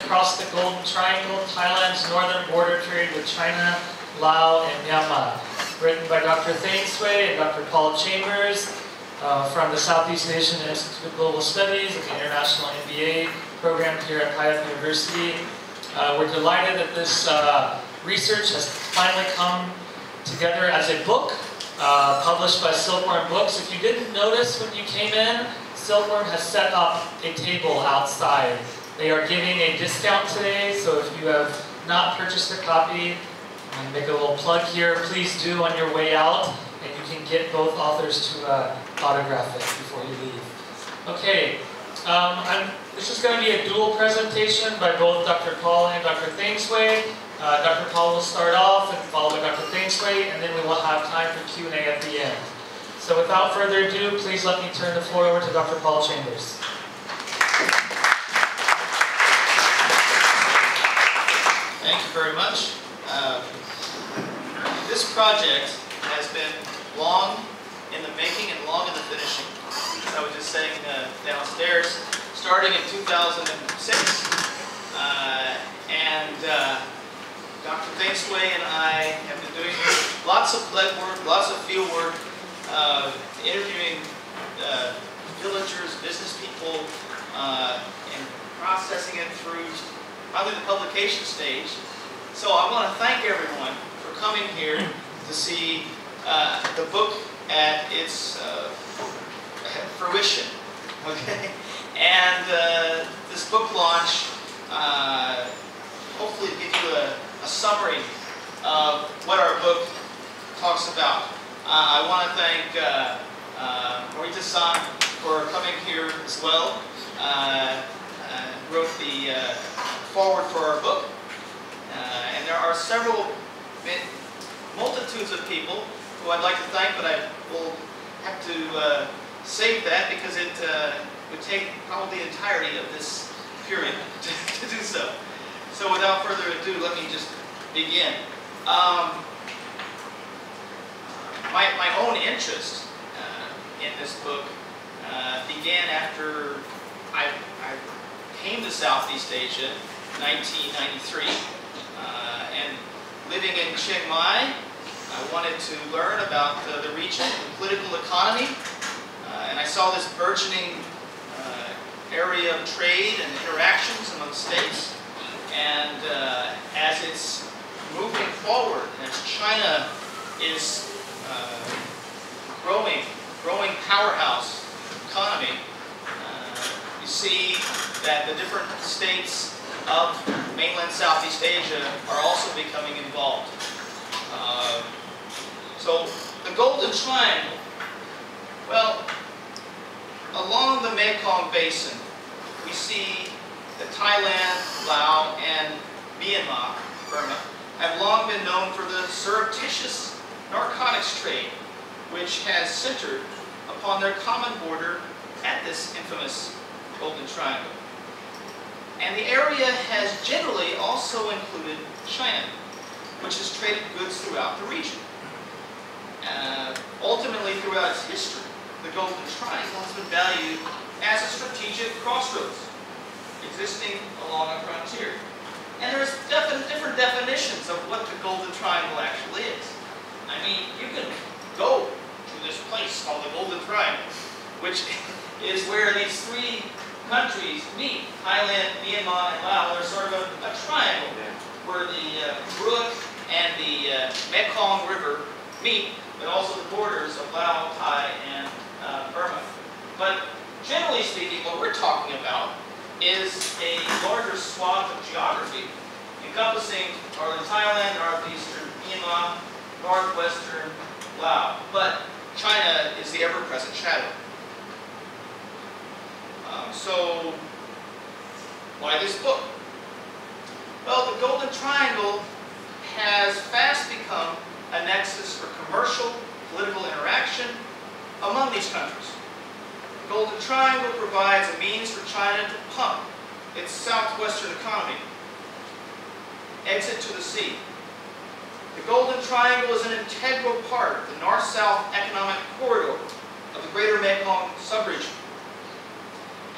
Across the Golden Triangle, Thailand's northern border trade with China, Lao, and Myanmar. Written by Dr. Thein and Dr. Paul Chambers from the Southeast Asian Institute of Global Studies of the International MBA program here at Payap University. We're delighted that this research has finally come together as a book published by Silkworm Books. If you didn't notice when you came in, Silkworm has set up a table outside. They are giving a discount today, so if you have not purchased a copy, I'm going to make a little plug here, please do on your way out, and you can get both authors to autograph it before you leave. Okay, this is going to be a dual presentation by both Dr. Paul and Dr. Thein. Dr. Paul will start off and followed by Dr. Thein, and then we will have time for Q&A at the end. So without further ado, please let me turn the floor over to Dr. Paul Chambers. Thank you very much. This project has been long in the making and long in the finishing. As I was just saying downstairs, starting in 2006, Dr. Thein and I have been doing lots of legwork, lots of field work, interviewing villagers, business people, and processing it through probably the publication stage. So I want to thank everyone for coming here to see the book at its fruition. Okay, and this book launch hopefully give you a summary of what our book talks about. I want to thank Morita-san for coming here as well. Wrote the forward for our book. And there are multitudes of people who I'd like to thank, but I will have to save that because it would take probably the entirety of this period to do so. So without further ado, let me just begin. My own interest in this book began after I came to Southeast Asia in 1993. And living in Chiang Mai, I wanted to learn about the region, the political economy, and I saw this burgeoning area of trade and interactions among states. And as it's moving forward, as China is growing powerhouse economy, you see that the different states of mainland Southeast Asia are also becoming involved. So the Golden Triangle, well, along the Mekong Basin, we see that Thailand, Lao, and Myanmar, Burma, have long been known for the surreptitious narcotics trade, which has centered upon their common border at this infamous Golden Triangle. And the area has generally also included China, which has traded goods throughout the region. Ultimately, throughout its history, the Golden Triangle has been valued as a strategic crossroads, existing along a frontier. And there's different definitions of what the Golden Triangle actually is. I mean, you can go to this place called the Golden Triangle, which is where these three countries meet, Thailand, Myanmar, and Lao. There's sort of a triangle there where the brook and the Mekong River meet, but also the borders of Lao, Thai, and Burma. But generally speaking, what we're talking about is a larger swath of geography encompassing northern Thailand, northeastern Myanmar, northwestern Lao. But China is the ever-present shadow. So, why this book? Well, the Golden Triangle has fast become a nexus for commercial, political interaction among these countries. The Golden Triangle provides a means for China to pump its southwestern economy, exit to the sea. The Golden Triangle is an integral part of the north-south economic corridor of the Greater Mekong Subregion.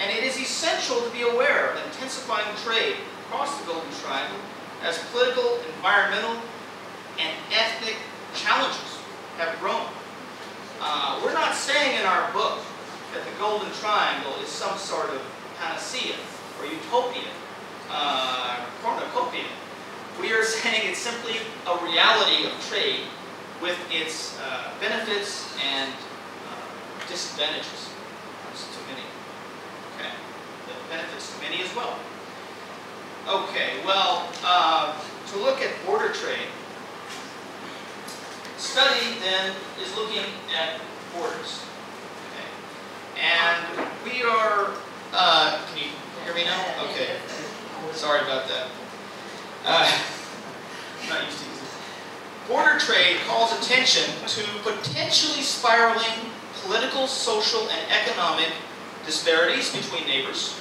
And it is essential to be aware of the intensifying trade across the Golden Triangle as political, environmental, and ethnic challenges have grown. We're not saying in our book that the Golden Triangle is some sort of panacea or utopia, cornucopia. We are saying it's simply a reality of trade with its benefits and disadvantages to many. Okay, the benefits to many as well. Okay, well, to look at border trade, study then is looking at borders. Okay, and we are. Can you hear me now? Okay, sorry about that. I'm not used to using it. Border trade calls attention to potentially spiraling political, social, and economic disparities between neighbors,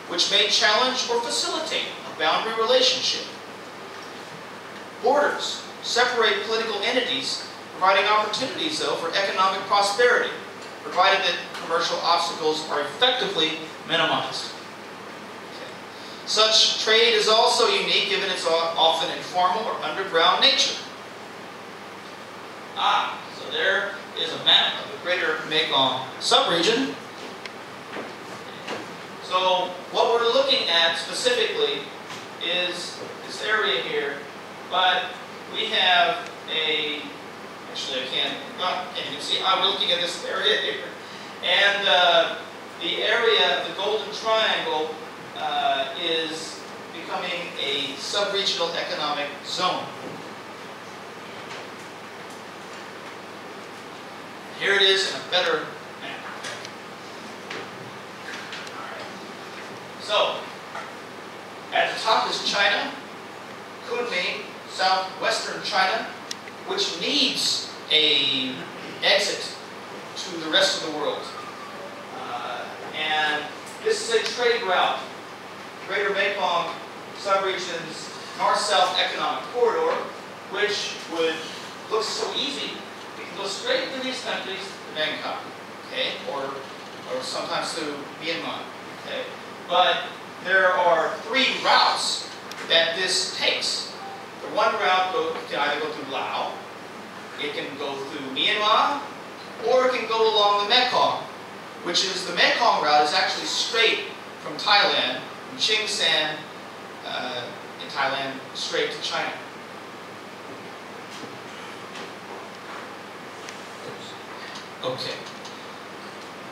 which may challenge or facilitate a boundary relationship. Borders separate political entities, providing opportunities, though, for economic prosperity, provided that commercial obstacles are effectively minimized. Such trade is also unique given its often informal or underground nature. So there is a map of the Greater Mekong Subregion. So what we're looking at specifically is this area here, but we have actually I can't, and you can see we're looking at this area here. And the area of the Golden Triangle is becoming a sub-regional economic zone. Here it is in a better map. Alright. So, at the top is China, Kunming, southwestern China, which needs an exit to the rest of the world. And this is a trade route. Greater Mekong Subregion's north-south economic corridor, which would look so easy. We can go straight through these countries to Bangkok, okay, or sometimes through Myanmar, okay. But there are 3 routes that this takes. The one route can either go through Lao, it can go through Myanmar, or it can go along the Mekong, which is the Mekong route is actually straight from Thailand, from Ching San in Thailand, straight to China. Okay.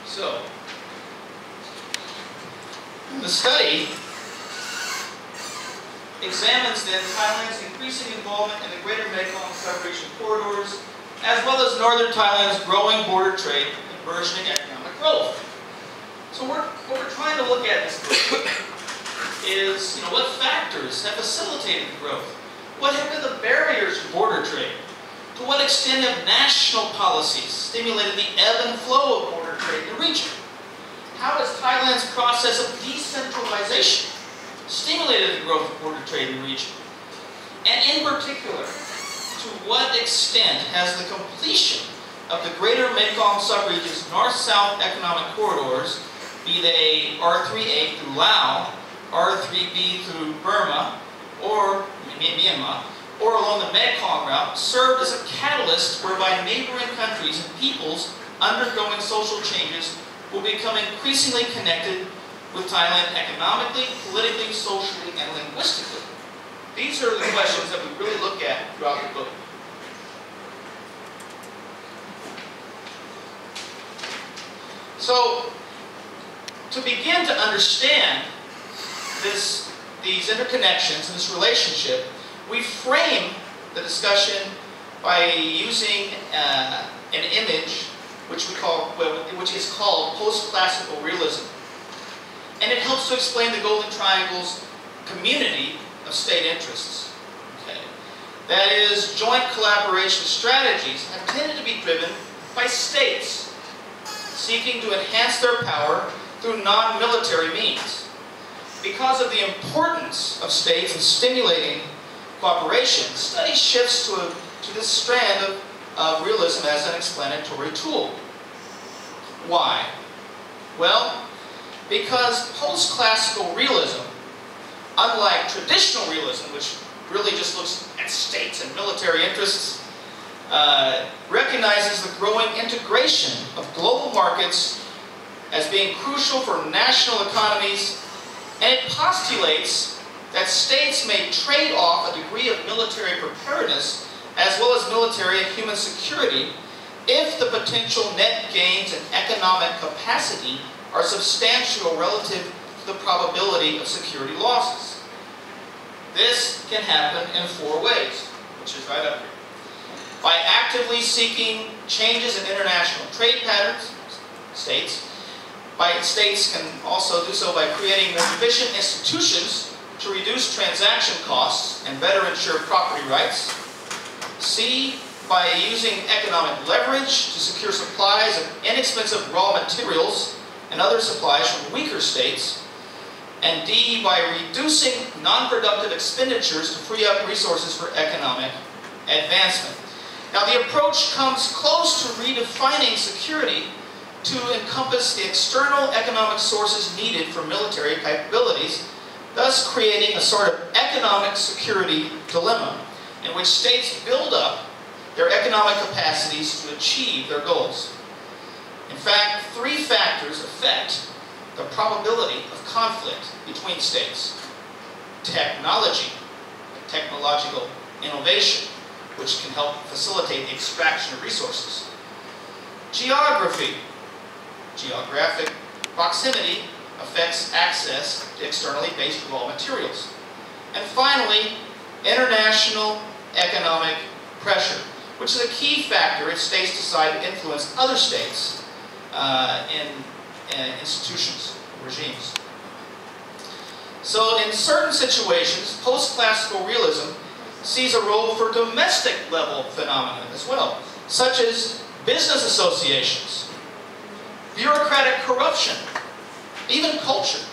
So, the study examines then Thailand's increasing involvement in the Greater Mekong Subregion corridors, as well as northern Thailand's growing border trade and burgeoning economic growth. So what we're trying to look at in this book is, what factors have facilitated the growth? What have been the barriers to border trade? To what extent have national policies stimulated the ebb and flow of border trade in the region? How has Thailand's process of decentralization stimulated the growth of border trade in the region? And in particular, to what extent has the completion of the Greater Mekong Subregion's north-south economic corridors, be they R3A through Lao, R3B through Burma, or Myanmar, or along the Mekong route, served as a catalyst whereby neighboring countries and peoples undergoing social changes will become increasingly connected with Thailand economically, politically, socially, and linguistically? These are the questions that we really look at throughout the book. So, to begin to understand these interconnections and this relationship, we frame the discussion by using an image which is called post-classical realism. And it helps to explain the Golden Triangle's community of state interests. Okay. That is, joint collaboration strategies have tended to be driven by states seeking to enhance their power through non-military means. Because of the importance of states in stimulating cooperation, study shifts to this strand of realism as an explanatory tool. Why? Well, because post-classical realism unlike traditional realism, which really just looks at states and military interests, recognizes the growing integration of global markets as being crucial for national economies, and it postulates that states may trade off a degree of military preparedness as well as military and human security if the potential net gains in economic capacity are substantial relative to the probability of security losses. This can happen in 4 ways, which is right up here. By actively seeking changes in international trade patterns, states can also do so by creating more efficient institutions to reduce transaction costs and better ensure property rights. C, by using economic leverage to secure supplies of inexpensive raw materials and other supplies from weaker states. And D, by reducing non-productive expenditures to free up resources for economic advancement. Now, the approach comes close to redefining security to encompass the external economic sources needed for military capabilities, thus creating a sort of economic security dilemma in which states build up their economic capacities to achieve their goals. In fact, 3 factors affect the probability of conflict between states. Technology, technological innovation, which can help facilitate the extraction of resources. Geography, geographic proximity affects access to externally based raw materials. And finally, international economic pressure, which is a key factor if states decide to influence other states in institutions, regimes. So in certain situations, post-classical realism sees a role for domestic level phenomena as well, such as business associations, bureaucratic corruption, even culture.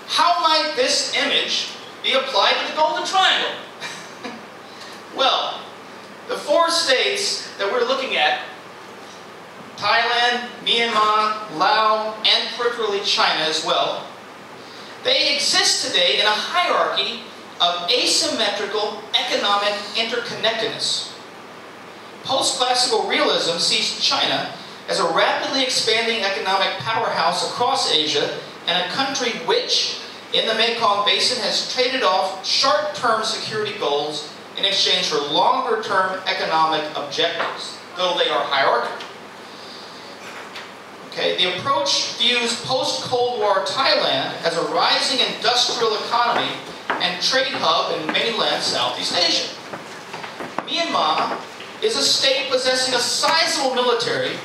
How might this image be applied to the Golden Triangle? Well, the 4 states that we're looking at, Thailand, Myanmar, Lao, and peripherally China as well, they exist today in a hierarchy of asymmetrical economic interconnectedness. Post-classical realism sees China as a rapidly expanding economic powerhouse across Asia and a country which, in the Mekong Basin, has traded off short-term security goals in exchange for longer-term economic objectives, though they are hierarchical. Okay, the approach views post-Cold War Thailand as a rising industrial economy and trade hub in mainland Southeast Asia. Myanmar is a state possessing a sizable military,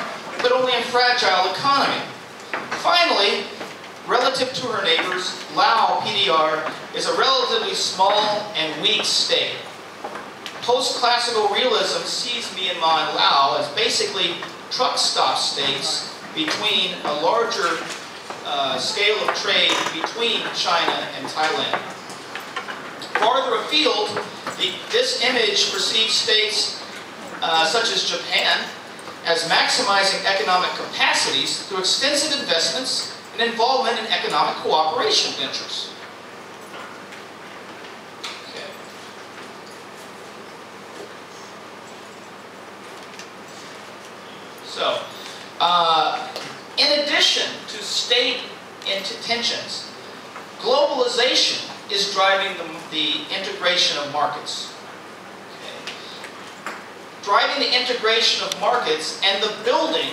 but only a fragile economy. Finally, relative to her neighbors, Lao PDR is a relatively small and weak state. Post-classical realism sees Myanmar and Lao as basically truck stop states between a larger scale of trade between China and Thailand. Farther afield, this image perceives states such as Japan as maximizing economic capacities through extensive investments and involvement in economic cooperation interests. Okay. So, in addition to state tensions, globalization is driving the integration of markets. Okay. Driving the integration of markets and the building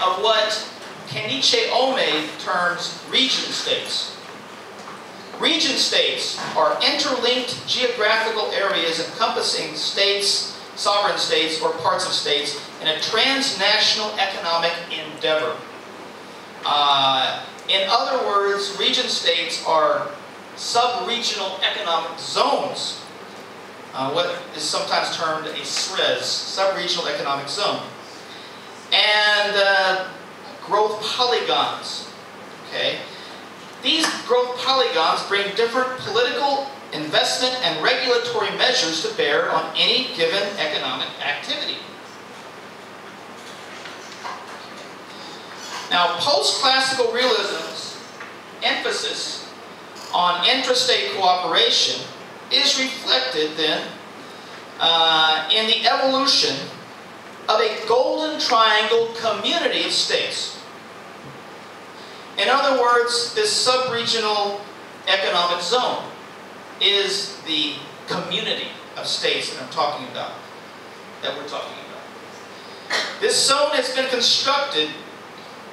of what Kenichi Ome terms region states. Region states are interlinked geographical areas encompassing states, sovereign states, or parts of states in a transnational economic endeavor. In other words, region states are sub-regional economic zones, what is sometimes termed a SREZ, sub-regional economic zone, and growth polygons. Okay? These growth polygons bring different political, investment, and regulatory measures to bear on any given economic activity. Now, post-classical realism's emphasis on intrastate cooperation is reflected then in the evolution of a Golden Triangle community of states. In other words, this sub-regional economic zone is the community of states that we're talking about. This zone has been constructed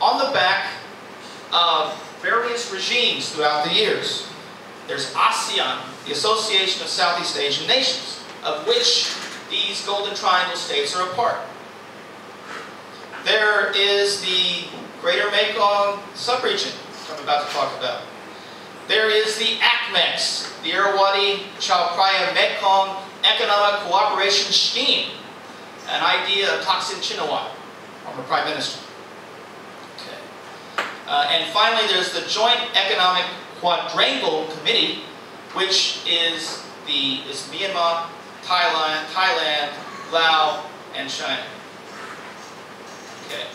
on the back of various regimes throughout the years. There's ASEAN, the Association of Southeast Asian Nations, of which these Golden Triangle states are a part. There is the Greater Mekong Subregion, which I'm about to talk about. There is the ACMEX, the Irrawaddy Chao Phraya Mekong Economic Cooperation Scheme, an idea of Thaksin Shinawatra, former Prime Minister. Okay. And finally, there's the Joint Economic Quadrangular Committee, which is Myanmar, Thailand, Lao, and China. Okay.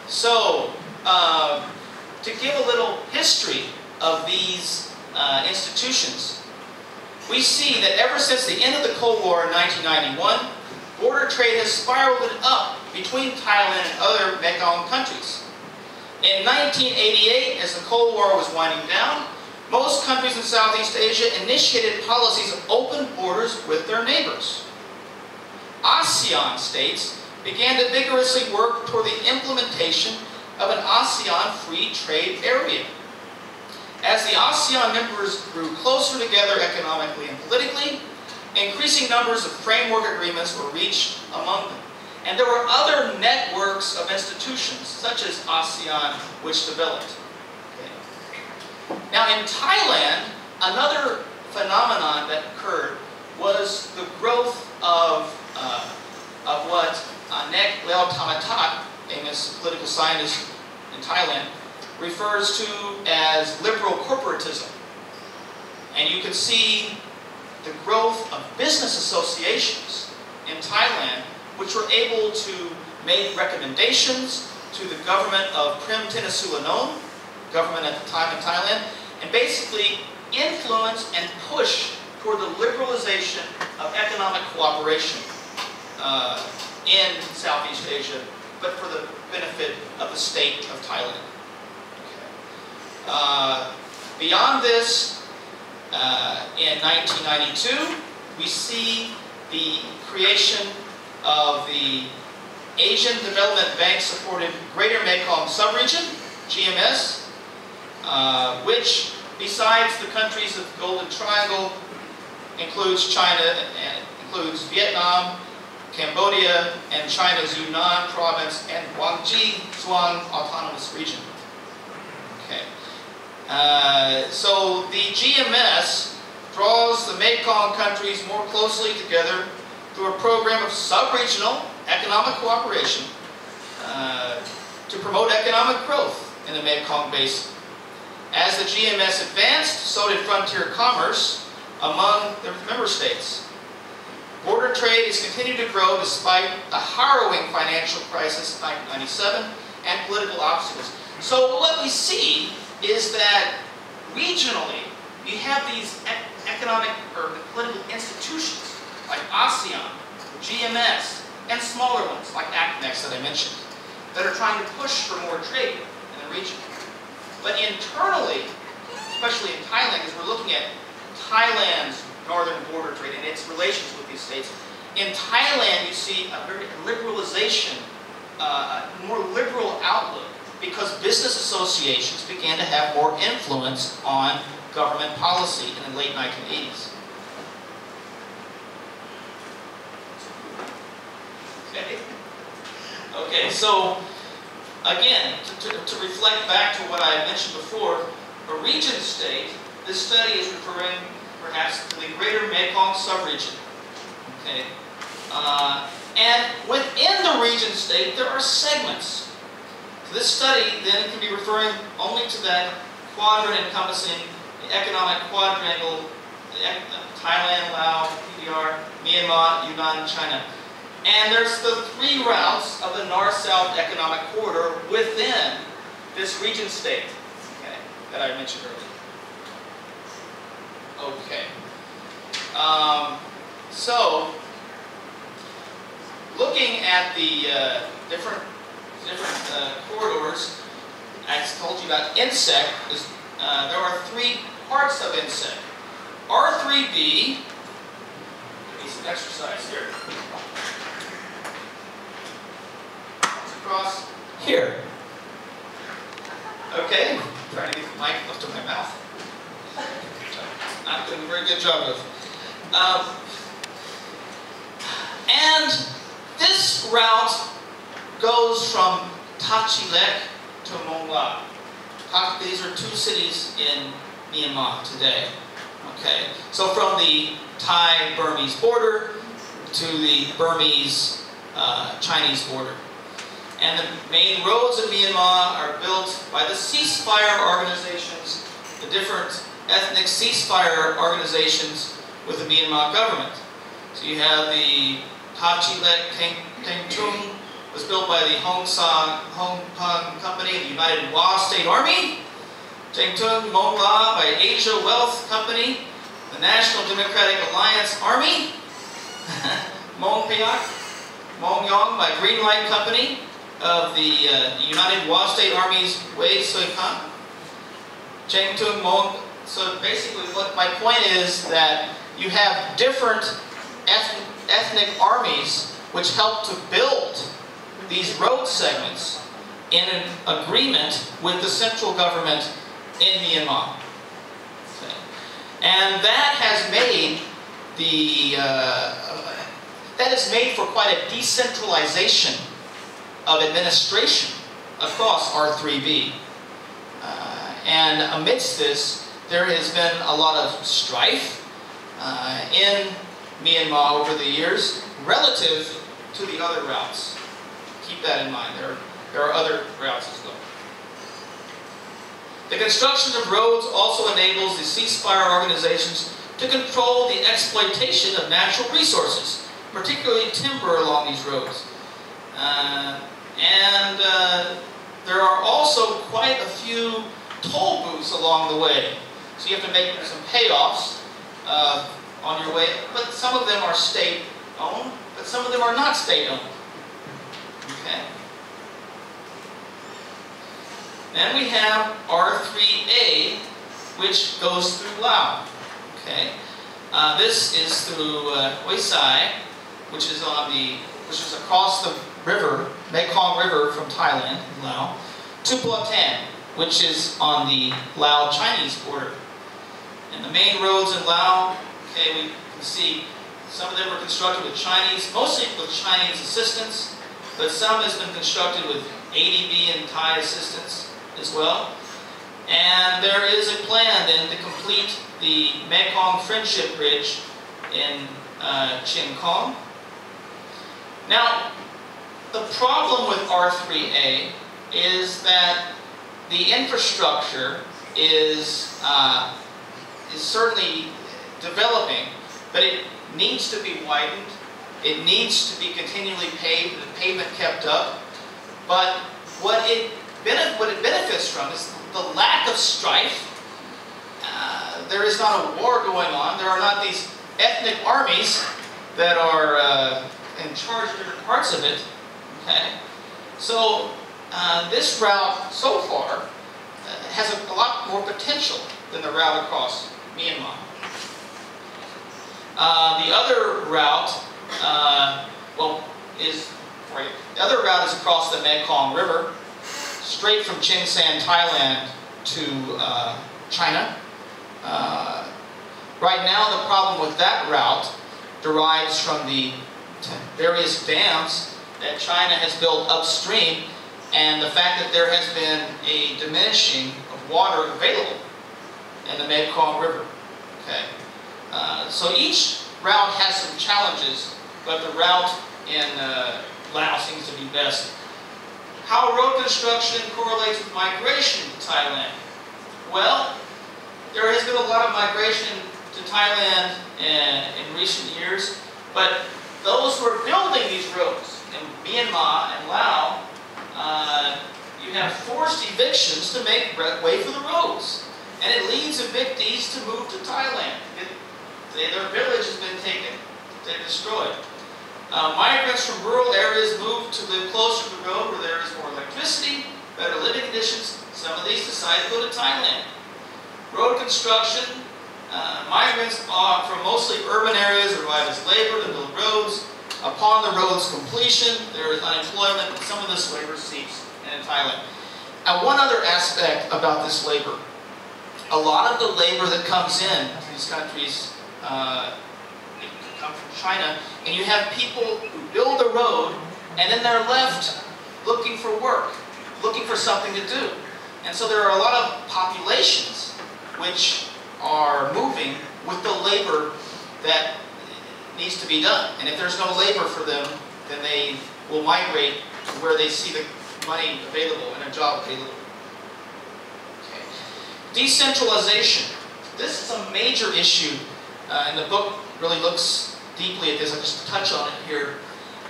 So, to give a little history of these institutions, we see that ever since the end of the Cold War in 1991, border trade has spiraled up between Thailand and other Mekong countries. In 1988, as the Cold War was winding down, most countries in Southeast Asia initiated policies of open borders with their neighbors. ASEAN states began to vigorously work toward the implementation of an ASEAN free trade area. As the ASEAN members grew closer together economically and politically, increasing numbers of framework agreements were reached among them. And there were other networks of institutions, such as ASEAN, which developed. Okay. Now in Thailand, another phenomenon that occurred was the growth of what Nek Lao Thamatat, famous political scientist in Thailand, refers to as liberal corporatism. And you can see the growth of business associations in Thailand, which were able to make recommendations to the government of Prem Tinasulanon, government at the time in Thailand, and basically influence and push toward the liberalization of economic cooperation in Southeast Asia, but for the benefit of the state of Thailand. Okay. Beyond this, in 1992, we see the creation of the Asian Development Bank-supported Greater Mekong Subregion, GMS, which, besides the countries of the Golden Triangle, includes China, and includes Vietnam, Cambodia, and China's Yunnan province, and Guangxi Zhuang Autonomous Region. Okay. So the GMS draws the Mekong countries more closely together through a program of sub-regional economic cooperation to promote economic growth in the Mekong Basin. As the GMS advanced, so did frontier commerce among the member states. Border trade has continued to grow despite the harrowing financial crisis of 1997 and political obstacles. So what we see is that regionally, you have these economic or political institutions like ASEAN, GMS, and smaller ones like ACMEX that I mentioned, that are trying to push for more trade in the region. But internally, especially in Thailand, as we're looking at Thailand's northern border trade and its relations with these states, in Thailand you see a very liberalization, a more liberal outlook, because business associations began to have more influence on government policy in the late 1980s. Okay, so again, to reflect back to what I mentioned before, a region state, this study is referring perhaps to the Greater Mekong Subregion. Okay, and within the region state, there are segments. So this study then can be referring only to that quadrant encompassing the economic quadrangle, Thailand, Lao PDR, Myanmar, Yunnan, and China. And there's the three routes of the North-South economic corridor within this region state, okay, that I mentioned earlier. Okay. So, looking at the different corridors, I told you about insect. There are 3 parts of insect. R3B, give me some exercise here. It's across here. Okay, trying to get the mic close to my mouth. Not doing a very good job of. And this route goes from Tachilek to Mongla. These are 2 cities in Myanmar today. Okay, so from the Thai-Burmese border to the Burmese-Chinese border. And the main roads in Myanmar are built by the ceasefire organizations, the different ethnic ceasefire organizations with the Myanmar government. So you have the Tachilek Tengtung, was built by the Hong Kong Company, the United Wa State Army. Tengtung Mongla by Asia Wealth Company, the National Democratic Alliance Army. Payap, Mongyong by Greenlight Company of the United Wa State Army's Wei Sui Khan. Tengtung Mong. So basically, what my point is that you have different ethnic armies which help to build these road segments in an agreement with the central government in Myanmar. Okay. And that has made for quite a decentralization of administration across R3B. And amidst this, there has been a lot of strife in Myanmar over the years relative to the other routes. Keep that in mind. There are other routes as well. The construction of roads also enables the ceasefire organizations to control the exploitation of natural resources, particularly timber along these roads. There are also quite a few toll booths along the way. So you have to make some payoffs on your way, but some of them are state-owned, but some of them are not state-owned. Okay. Then we have R3A, which goes through Lao. Okay. This is through Hoi Sai, which is across the river, Mekong River from Thailand, Lao, to Thein, which is on the Lao-Chinese border. And the main roads in Lao, okay, we can see some of them were constructed with mostly with Chinese assistance, but some has been constructed with ADB and Thai assistance as well. And there is a plan then to complete the Mekong Friendship Bridge in Chin Kong. Now, the problem with R3A is that the infrastructure is certainly developing, but it needs to be widened. It needs to be continually paved, the pavement kept up. But what it benefits from is the lack of strife. There is not a war going on. There are not these ethnic armies that are in charge of different parts of it. Okay, so this route so far has a lot more potential than the route across Myanmar. The other route, the other route is across the Mekong River, straight from Chinsan, Thailand to China. Right now, the problem with that route derives from the various dams that China has built upstream, and the fact that there has been a diminishing of water available in the Mekong River. Okay, so each route has some challenges, but the route in Laos seems to be best. How road construction correlates with migration to Thailand? Well, there has been a lot of migration to Thailand in recent years, but those who are building these roads in Myanmar and Laos, you have forced evictions to make way for the roads. And it leads evictees to move to Thailand. Their village has been taken, they're destroyed. Migrants from rural areas move to live closer to the road where there is more electricity, better living conditions. Some of these decide to go to Thailand. Road construction, migrants from mostly urban areas arrive as labor to build roads. Upon the road's completion, there is unemployment, and some of this labor ceases in Thailand. And one other aspect about this labor, a lot of the labor that comes in to these countries come from China, and you have people who build the road, and then they're left looking for work, looking for something to do. And so there are a lot of populations which are moving with the labor that needs to be done. And if there's no labor for them, then they will migrate to where they see the money available and a job available. Okay. Decentralization. This is a major issue, and the book really looks deeply at this. I'll just touch on it here.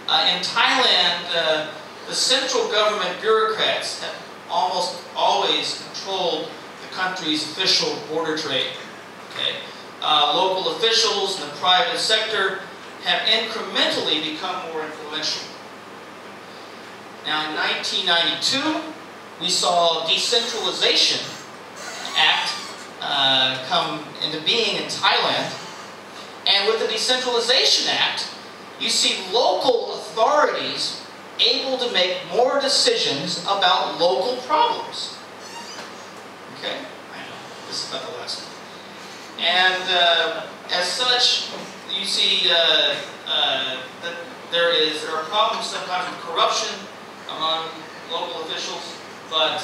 In Thailand, the central government bureaucrats have almost always controlled the country's official border trade. Okay. Local officials in the private sector have incrementally become more influential. Now in 1992, we saw Decentralization Act come into being in Thailand. And with the Decentralization Act, you see local authorities able to make more decisions about local problems. Okay? I know, this is not the last one. And as such, you see that there are problems sometimes with corruption among local officials, but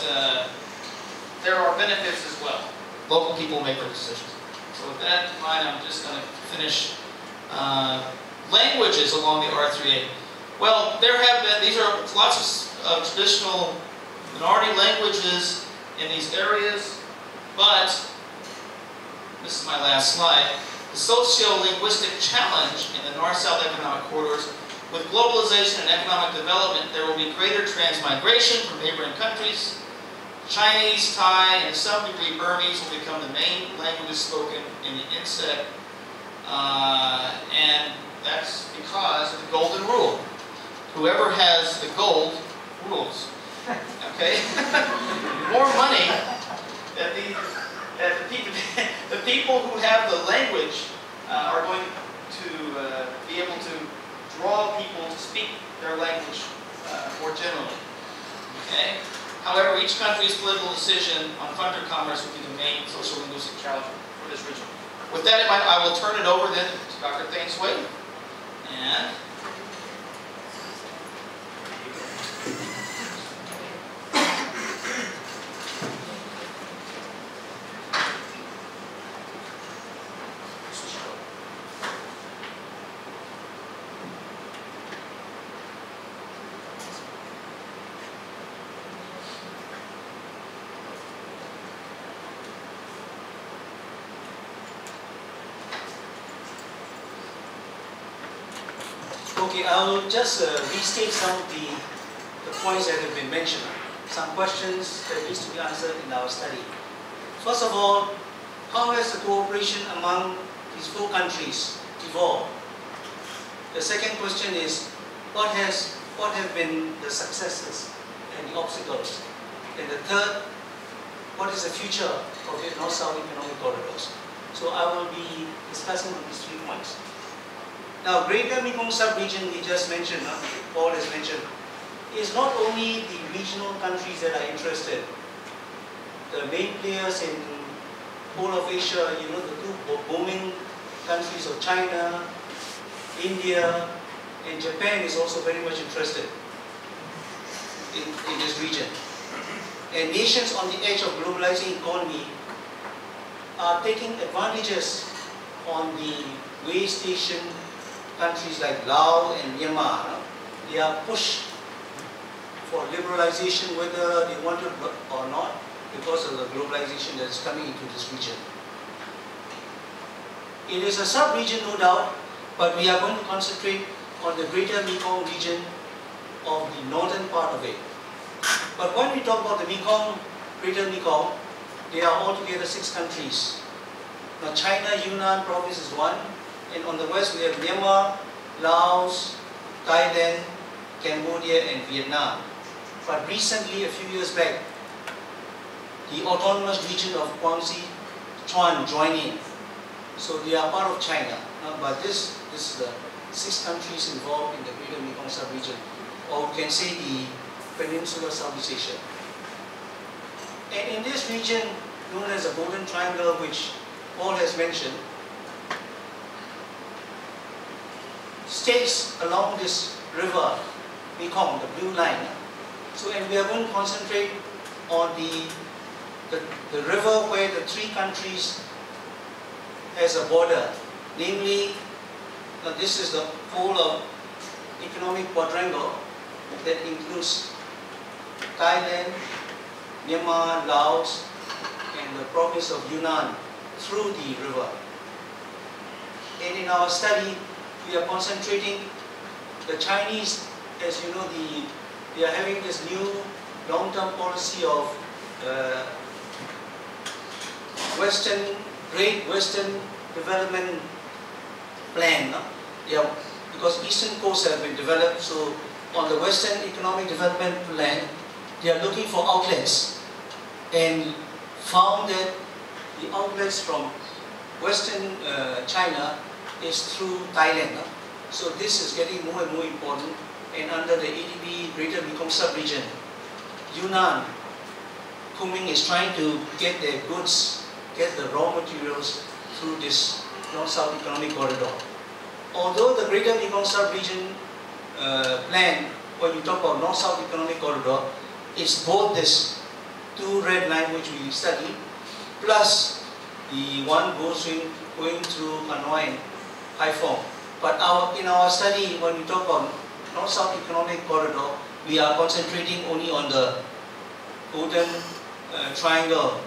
there are benefits as well. Local people make their decisions. So with that in mind, I'm just going to finish languages along the R3A. Well, there have been, these are lots of traditional minority languages in these areas, but this is my last slide. The socio-linguistic challenge in the North-South economic corridors. With globalization and economic development, there will be greater transmigration from neighboring countries. Chinese, Thai, and to some degree Burmese will become the main languages spoken in the inset. And that's because of the golden rule. Whoever has the gold rules. Okay? More money that the people who have the language are going to be able to draw people to speak their language more generally. Okay? However, each country's political decision on frontier commerce will be the main social linguistic challenge for this region. With that in mind, I will turn it over then to Dr. Thein. And okay, I'll just restate some of the points that have been mentioned. Some questions that needs to be answered in our study. First of all, how has the cooperation among these four countries evolved? The second question is, what have been the successes and the obstacles? And the third, what is the future of the North-South economic corridors? So I will be discussing on these 3 points. Now, Greater Mekong Subregion, we just mentioned, Paul has mentioned, is not only the regional countries that are interested. The main players in whole of Asia, you know, the two booming countries of China, India, and Japan is also very much interested in this region. And nations on the edge of globalizing economy are taking advantages on the way station countries like Laos and Myanmar. They are pushed for liberalization whether they want it or not because of the globalization that is coming into this region. It is a sub-region, no doubt, but we are going to concentrate on the Greater Mekong region of the northern part of it. But when we talk about the Mekong, Greater Mekong, there are altogether 6 countries. Now China, Yunnan province is one, and on the west we have Myanmar, Laos, Thailand, Cambodia and Vietnam. But recently, a few years back, the autonomous region of Guangxi, Chuan joined in. So they are part of China. But this is the 6 countries involved in the Greater Mekong Subregion, or we can say the Peninsular Southeast Asia. And in this region, known as the Golden Triangle, which Paul has mentioned, stays along this river, Mekong, the blue line. So, and we are going to concentrate on the river where the 3 countries has a border. Namely, this is the whole of economic quadrangle that includes Thailand, Myanmar, Laos, and the province of Yunnan through the river. And in our study, we are concentrating the Chinese, as you know, they are having this new long-term policy of Great Western Development Plan. Yeah, because Eastern Coast have been developed, so on the Western Economic Development Plan, they are looking for outlets and found that the outlets from Western China is through Thailand. So this is getting more and more important, and under the ADB Greater Mekong Subregion, Yunnan, Kunming is trying to get their goods, get the raw materials through this North-South Economic Corridor. Although the Greater Mekong Subregion plan, when you talk about North-South Economic Corridor, it's both this 2 red line which we study, plus the one going through Hanoi and Haiphong. But in our study, when we talk about North-South Economic Corridor, we are concentrating only on the Golden Triangle.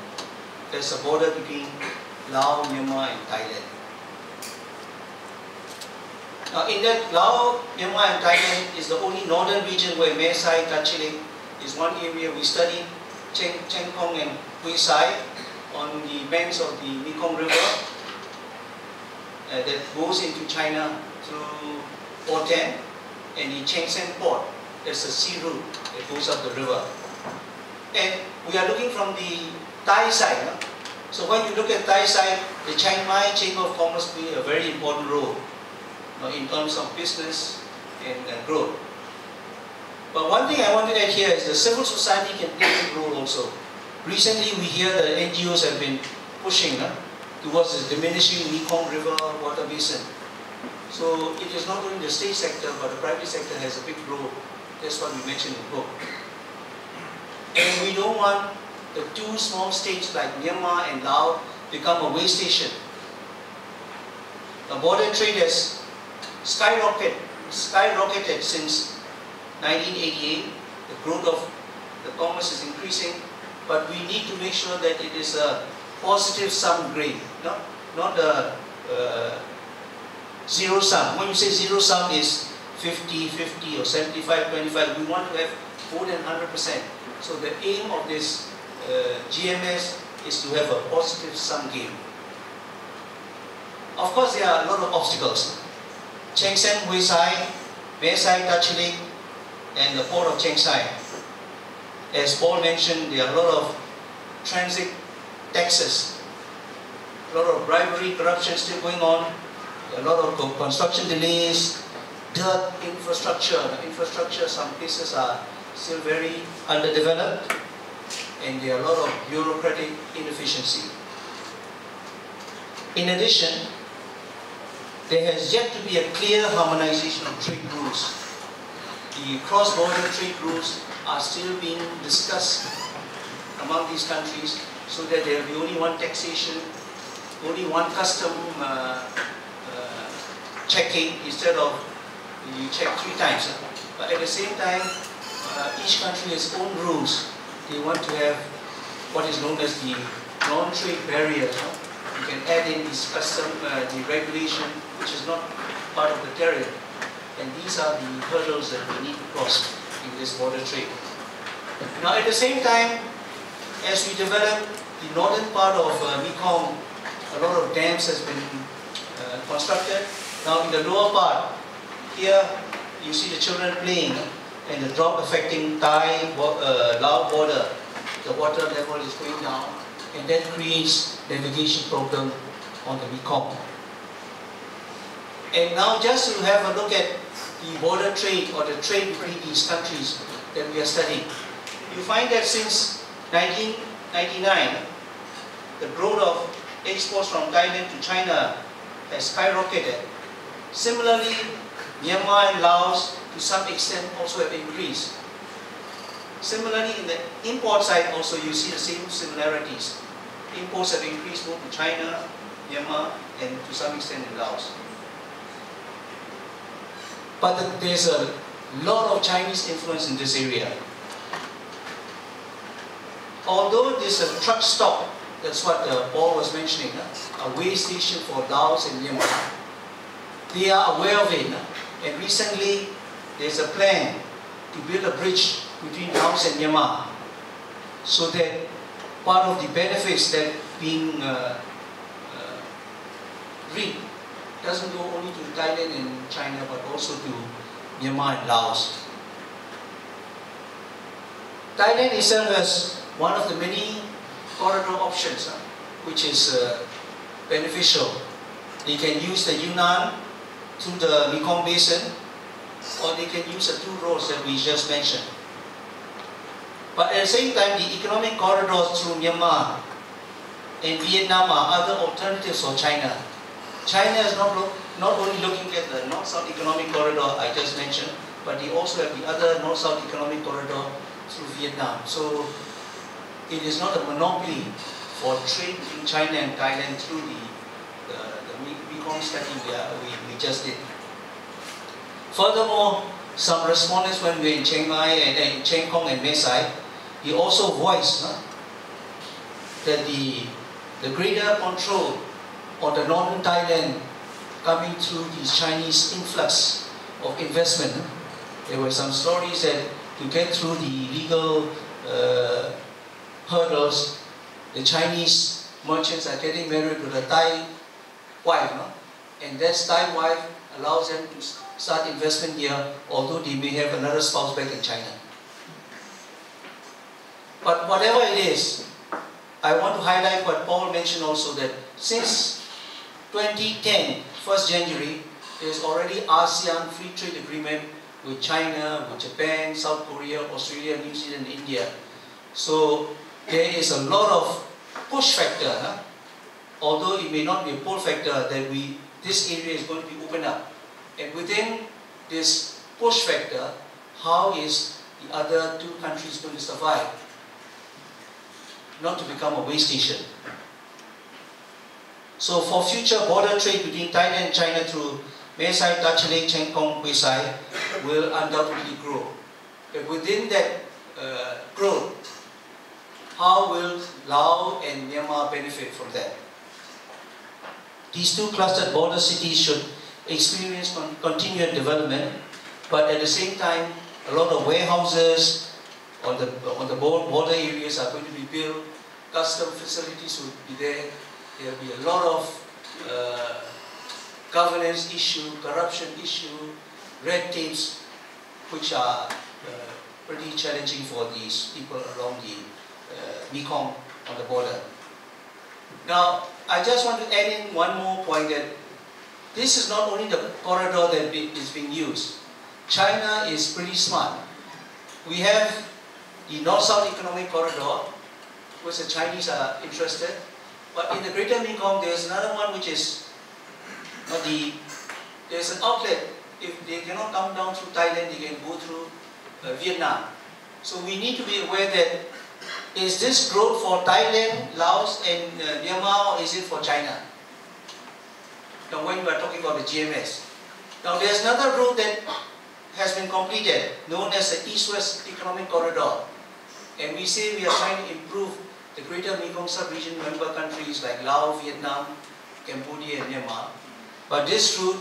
There's a border between Laos, Myanmar and Thailand. Now in that, Laos, Myanmar and Thailand is the only northern region where Mae Sai, Tachiling is one area we study, Cheng Kong and Hui Sai on the banks of the Mekong River that goes into China through Port Thein, and the Cheng Sen Port, there's a sea route that goes up the river. And we are looking from the Thai side. So when you look at Thai side, the Chiang Mai Chamber of Commerce play a very important role in terms of business and growth. But one thing I want to add here is the civil society can play a big role also. Recently we hear that NGOs have been pushing towards the diminishing Mekong River water basin. So it is not only the state sector, but the private sector has a big role. That's what we mentioned in the book. And we don't want the 2 small states like Myanmar and Laos become a way station. The border trade has skyrocketed since 1988. The growth of the commerce is increasing, but we need to make sure that it is a positive sum game, not a zero sum. When you say zero sum is 50-50 or 75-25, we want to have more than 100%. So the aim of this GMS is to have a positive sum game. Of course, there are a lot of obstacles. Cheng Sen, Hui Sai, Mae Sai, Tachiling, and the port of Cheng Sai. As Paul mentioned, there are a lot of transit taxes, a lot of bribery, corruption still going on, a lot of construction delays, dirt infrastructure. Infrastructure, some places are still very underdeveloped, and there are a lot of bureaucratic inefficiency. In addition, there has yet to be a clear harmonization of trade rules. The cross-border trade rules are still being discussed among these countries, so that there will be only one taxation, only one custom checking instead of you check 3 times. But at the same time, each country has own rules. They want to have what is known as the non-trade barriers. You can add in this custom, the regulation, which is not part of the tariff. And these are the hurdles that we need to cross in this border trade. Now at the same time, as we develop the northern part of Mekong, a lot of dams has been constructed. Now in the lower part, here you see the children playing and the drop affecting Thai, Lao border. The water level is going down and that creates navigation problem on the Mekong. And now just to have a look at the border trade or the trade between these countries that we are studying, you find that since 1999, the growth of exports from Thailand to China has skyrocketed. Similarly, Myanmar and Laos to some extent also have increased. Similarly, in the import side also you see the same similarities. Imports have increased both to China, Myanmar, and to some extent in Laos. But there's a lot of Chinese influence in this area. Although there's a truck stop, that's what Paul was mentioning, a way station for Laos and Myanmar, they are aware of it. And recently, there's a plan to build a bridge between Laos and Myanmar, so that part of the benefits that being reaped doesn't go only to Thailand and China, but also to Myanmar and Laos. Thailand itself has one of the many corridor options, which is beneficial. They can use the Yunnan through the Mekong basin, or they can use the two roads that we just mentioned. But at the same time, the economic corridors through Myanmar and Vietnam are other alternatives for China. China is not only looking at the North-South economic corridor I just mentioned, but they also have the other North-South economic corridor through Vietnam. So it is not a monopoly for trade between China and Thailand through the Mekong study we just did. Furthermore, some respondents when we were in Chiang Mai and Chiang Kong and Mae Sai, they also voiced that the greater control on the northern Thailand coming through this Chinese influx of investment. There were some stories that to get through the legal hurdles, the Chinese merchants are getting married to the Thai wife, and that Thai wife allows them to start investment here, although they may have another spouse back in China. But whatever it is, I want to highlight what Paul mentioned also, that since 2010, 1st January, there is already ASEAN Free Trade Agreement with China, with Japan, South Korea, Australia, New Zealand, India. So there is a lot of push factor, although it may not be a pull factor, that this area is going to be opened up. And within this push factor, how is the other two countries going to survive? Not to become a way station. So for future border trade between Thailand and China through Mae Sai, Dutch Lake, Chiang Kong, Hue Sai will undoubtedly grow. But within that growth, how will Laos and Myanmar benefit from that? These two clustered border cities should experience continued development, but at the same time, a lot of warehouses on the border areas are going to be built. Custom facilities will be there. There will be a lot of governance issue, corruption issue, red tapes, which are pretty challenging for these people along the Mekong on the border. Now, I just want to add in one more point, that this is not only the corridor that is being used. China is pretty smart. We have the North-South Economic Corridor, which the Chinese are interested. But in the Greater Mekong, there's another one which is there's an outlet. If they cannot come down through Thailand, they can go through Vietnam. So we need to be aware that, is this growth for Thailand, Laos and Myanmar, or is it for China? Now when we are talking about the GMS. Now there's another route that has been completed, known as the East-West Economic Corridor. And we say we are trying to improve the Greater Mekong Subregion member countries like Laos, Vietnam, Cambodia and Myanmar. But this route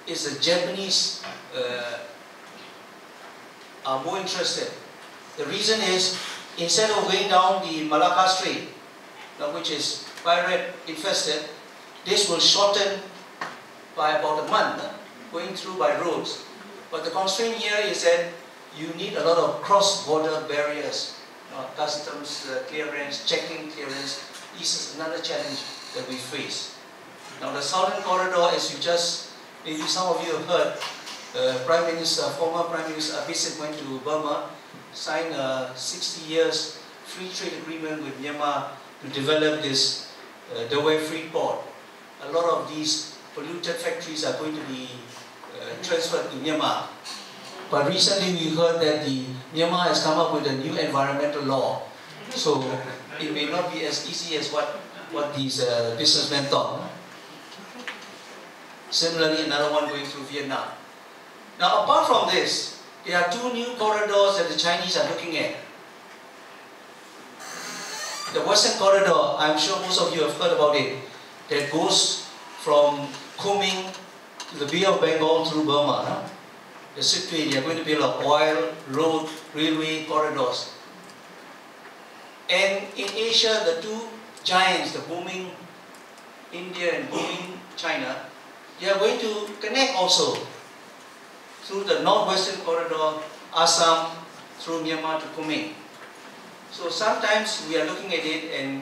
is the Japanese are more interested. The reason is, instead of going down the Malacca Strait, which is pirate infested, this will shorten by about a month, going through by roads. But the constraint here is that you need a lot of cross-border barriers, customs clearance, checking clearance. This is another challenge that we face. Now the southern corridor, as you just, maybe some of you have heard, former Prime Minister Abhisit went to Burma, signed a 60 years free trade agreement with Myanmar to develop this Dawei free port. A lot of these polluted factories are going to be transferred to Myanmar. But recently we heard that Myanmar has come up with a new environmental law. So it may not be as easy as what these businessmen thought. Similarly, another one going through Vietnam. Now apart from this, there are two new corridors that the Chinese are looking at. The Western Corridor, I'm sure most of you have heard about it, that goes from Kunming to the Bay of Bengal through Burma. The Sittwe, they are going to build a oil, road, railway corridors. And in Asia, the two giants, the booming India and booming China, they are going to connect also through the Northwestern Corridor, Assam, through Myanmar to Kunming. So sometimes we are looking at it and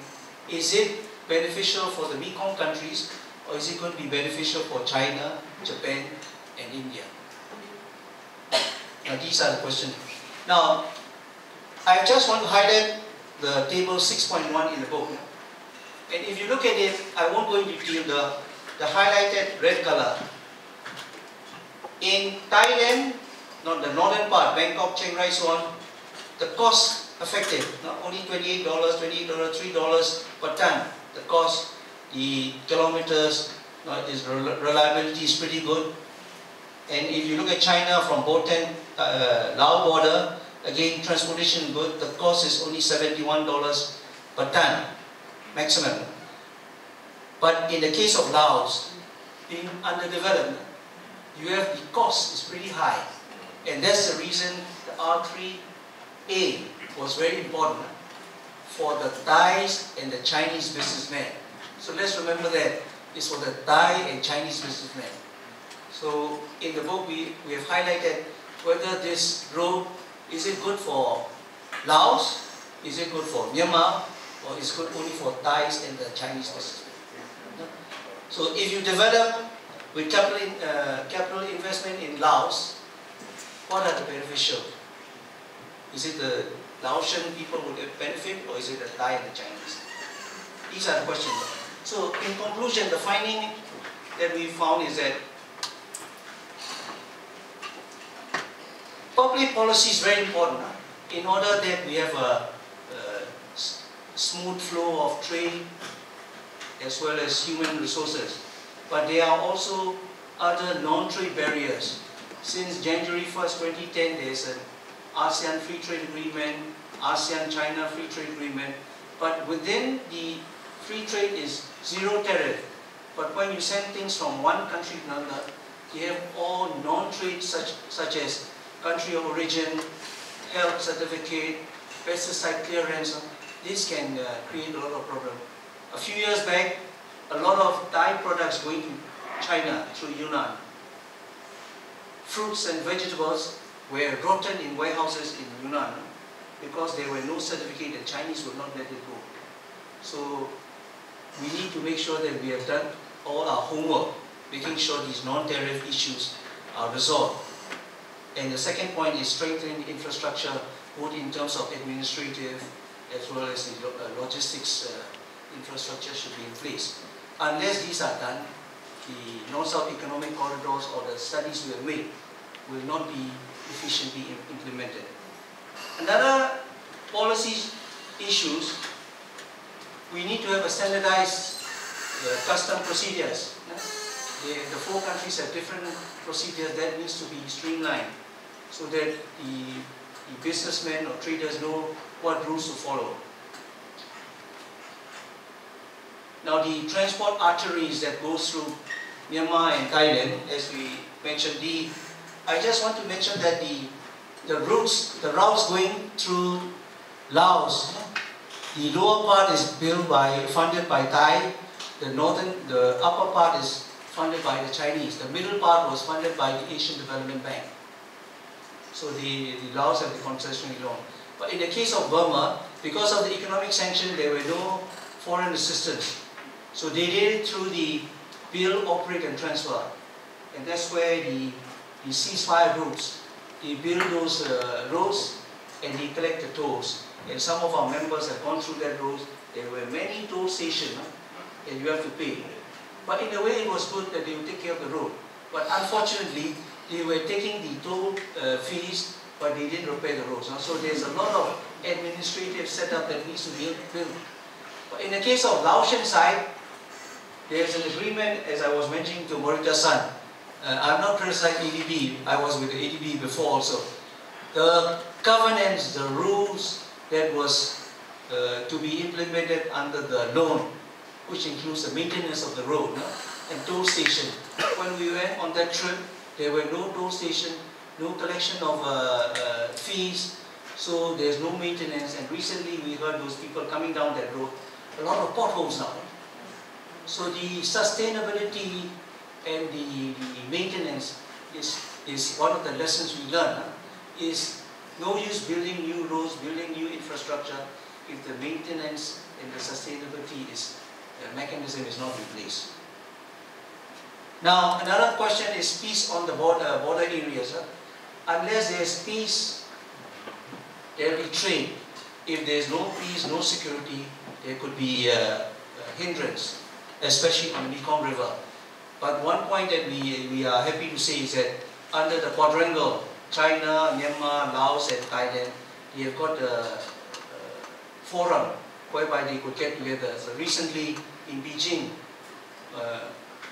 is it beneficial for the Mekong countries or is it going to be beneficial for China, Japan and India? Now these are the questions. Now, I just want to highlight the table 6.1 in the book. And if you look at it, I won't go into detail, the highlighted red color. In Thailand, not the northern part, Bangkok, Chiang Rai, so on, the cost effective, not only $28, $3 per ton. The cost, the kilometers, its reliability is pretty good. And if you look at China from Botan, Lao border, again transportation good, the cost is only $71 per ton, maximum. But in the case of Laos, being underdeveloped, you have the cost is pretty high. And that's the reason the R3A was very important for the Thais and the Chinese businessmen. So let's remember that it's for the Thai and Chinese businessmen. So in the book we have highlighted whether this road, is it good for Laos, is it good for Myanmar, or is it good only for Thais and the Chinese businessmen. So if you develop with capital investment in Laos, what are the beneficial? Is it the Laotian people who benefit or is it the Thai and the Chinese? These are the questions. So in conclusion, the finding that we found is that public policy is very important in order that we have a smooth flow of trade as well as human resources. But there are also other non-trade barriers. Since January 1st, 2010, there is an ASEAN Free Trade Agreement, ASEAN-China Free Trade Agreement. But within the free trade is zero tariff. But when you send things from one country to another, you have all non-trade such as country of origin, health certificate, pesticide clearance. This can create a lot of problem. A few years back, a lot of Thai products going to China through Yunnan. Fruits and vegetables were rotten in warehouses in Yunnan because there were no certificate and Chinese would not let it go. So we need to make sure that we have done all our homework, making sure these non-tariff issues are resolved. And the second point is strengthening the infrastructure, both in terms of administrative as well as the logistics infrastructure should be in place. Unless these are done, the North-South Economic Corridors or the studies we have made will not be efficiently implemented. Another policy issues, we need to have a standardized custom procedures. The four countries have different procedures that needs to be streamlined so that the businessmen or traders know what rules to follow. Now the transport arteries that goes through Myanmar and Thailand, as we mentioned, I just want to mention that the routes going through Laos, The lower part is funded by Thai. The upper part is funded by the Chinese. The middle part was funded by the Asian Development Bank. So the Laos have the concessionary loan. But in the case of Burma, because of the economic sanction, there were no foreign assistance. So they did it through the build, operate and transfer. And that's where the ceasefire routes, they build those roads and they collect the tolls. And some of our members have gone through that road. There were many toll stations and you have to pay. But in a way it was good that they would take care of the road. But unfortunately, they were taking the toll fees, but they didn't repair the roads. So there's a lot of administrative setup that needs to be built. But in the case of Laotian side, there's an agreement, as I was mentioning to Morita-san. I'm not criticizing ADB, I was with the ADB before also. The governance, the rules that was to be implemented under the loan, which includes the maintenance of the road and toll station. When we went on that trip, there were no toll station, no collection of fees, so there's no maintenance. And recently we heard those people coming down that road, a lot of potholes now. So the sustainability and the maintenance is one of the lessons we learn. Is no use building new roads, building new infrastructure if the maintenance and the sustainability mechanism is not in place. Now another question is peace on the border areas. Unless there's peace, there will be trade. If there's no peace, no security, there could be a hindrance, especially on the Mekong River. But one point that we are happy to say is that under the quadrangle, China, Myanmar, Laos and Thailand, they have got a forum whereby they could get together. So recently in Beijing,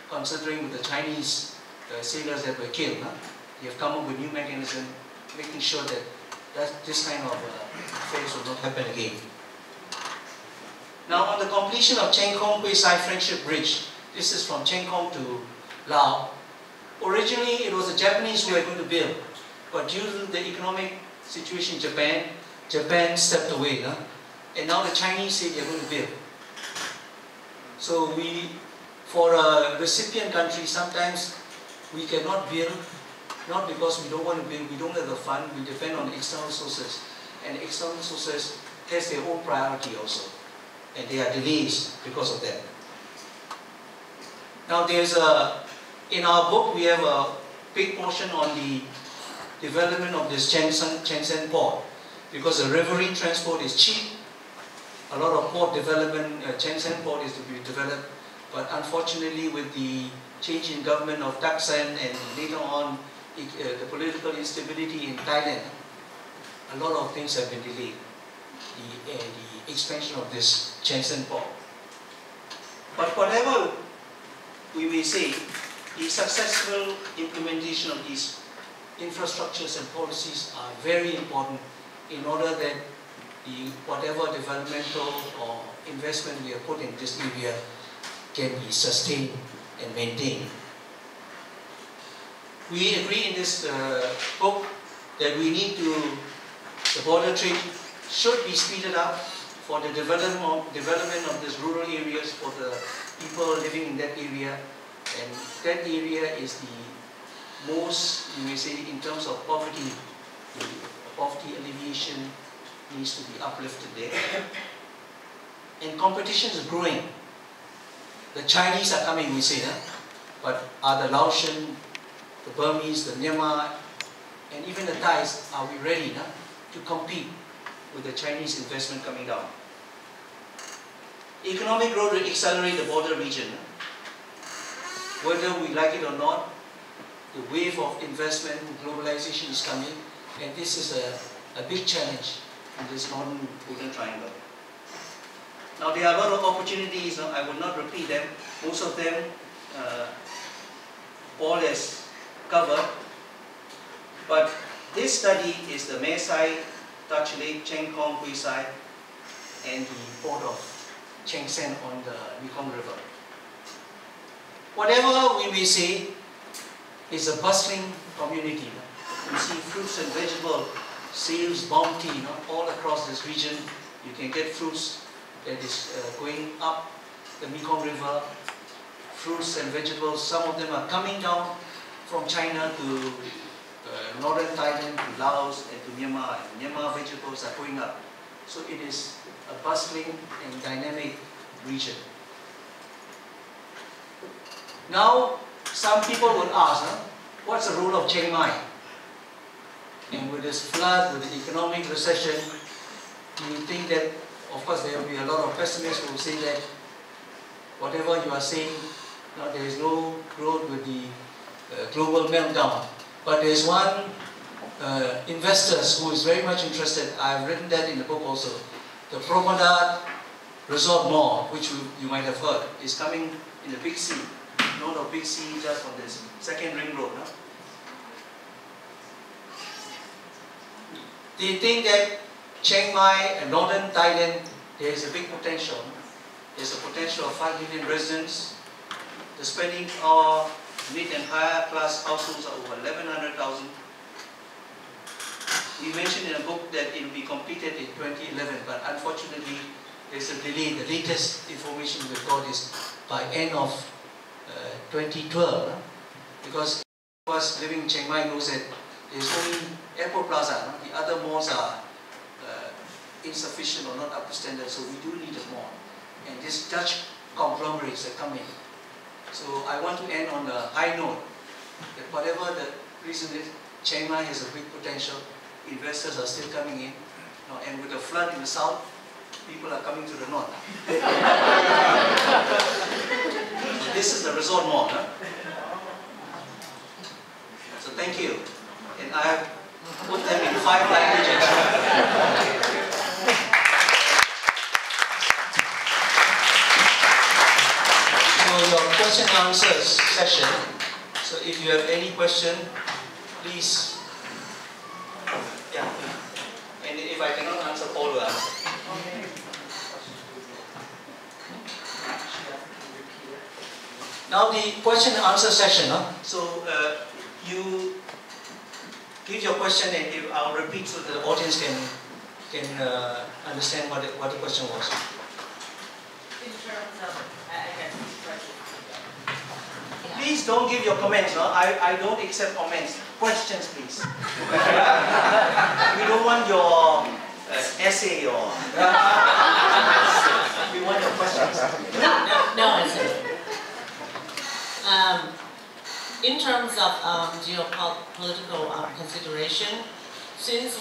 considering the Chinese sailors that were killed, they have come up with new mechanism, making sure that this kind of affairs will not happen again. Now on the completion of Cheng Kong Kwe Sai Friendship Bridge, this is from Cheng Kong to Laos. Originally it was the Japanese who were going to build, but due to the economic situation in Japan stepped away. And now the Chinese say they're going to build. So for a recipient country, sometimes we cannot build, not because we don't want to build, we don't have the fund, we depend on external sources. And external sources has their own priority also. And there are delays because of that. Now in our book we have a big portion on the development of this Shenzhen port. Because the riverine transport is cheap, a lot of port development, Shenzhen port is to be developed. But unfortunately with the change in government of Thaksin and later on the political instability in Thailand, a lot of things have been delayed. The expansion of this Shenzhen port. But whatever we may say, the successful implementation of these infrastructures and policies are very important in order that whatever developmental or investment we have put in this area can be sustained and maintained. We agree in this book that the border trade should be speeded up for the development of these rural areas for the people living in that area. And that area is the most, you may say, in terms of poverty, the poverty alleviation needs to be uplifted there. And competition is growing. The Chinese are coming, we say, but are the Laotian, the Burmese, the Myanmar, and even the Thais, are we ready to compete with the Chinese investment coming down? Economic growth will accelerate the border region. Whether we like it or not, the wave of investment, globalization is coming, and this is a big challenge in this modern Golden Triangle. Now there are a lot of opportunities, I will not repeat them, most of them Paul has covered, but this study is the Mae Sai, Touch Lake, Cheng Kong Kwe Sai, and the port of Cheng Sen on the Mekong River. Whatever we may say, is a bustling community. You see fruits and vegetable sales bounty all across this region. You can get fruits that is going up the Mekong River, fruits and vegetables. Some of them are coming down from China to northern Thailand, to Laos, and to Myanmar. And Myanmar vegetables are going up. So it is a bustling and dynamic region. Now, some people would ask, what's the role of Chiang Mai? And with this flood, with the economic recession, do you think that, of course, there will be a lot of pessimists who will say that whatever you are saying, there is no growth with the global meltdown. But there is one investor who is very much interested. I've written that in the book also. The Promenade Resort Mall, which you might have heard, is coming in the Big C. North of Big C, just on this second ring road. Do you think that Chiang Mai and northern Thailand, there is a big potential? There's a potential of 5 million residents. The spending of mid and higher class households are over 1100,000. We mentioned in the book that it will be completed in 2011, but unfortunately there's a delay. The latest information we've got is by end of 2012, because those of us living in Chiang Mai knows that there's only Airport Plaza. The other malls are insufficient or not up to standard, so we do need a mall. And these Dutch conglomerates are coming. So I want to end on a high note that whatever the reason is, Chiang Mai has a big potential. Investors are still coming in. And with the flood in the south, people are coming to the north. This is the resort mall. So thank you. And I have put them in 5 languages. So your question and answers session. So if you have any question, please. Yeah. And if I cannot answer, Paul will answer. Now the question and answer session. So you give your question and I'll repeat so the audience can understand what the question was. In terms of, I guess, Please don't give your comments. I don't accept comments. Questions, please. We don't want your essay or. We want your questions. no essay. In terms of geopolitical consideration, since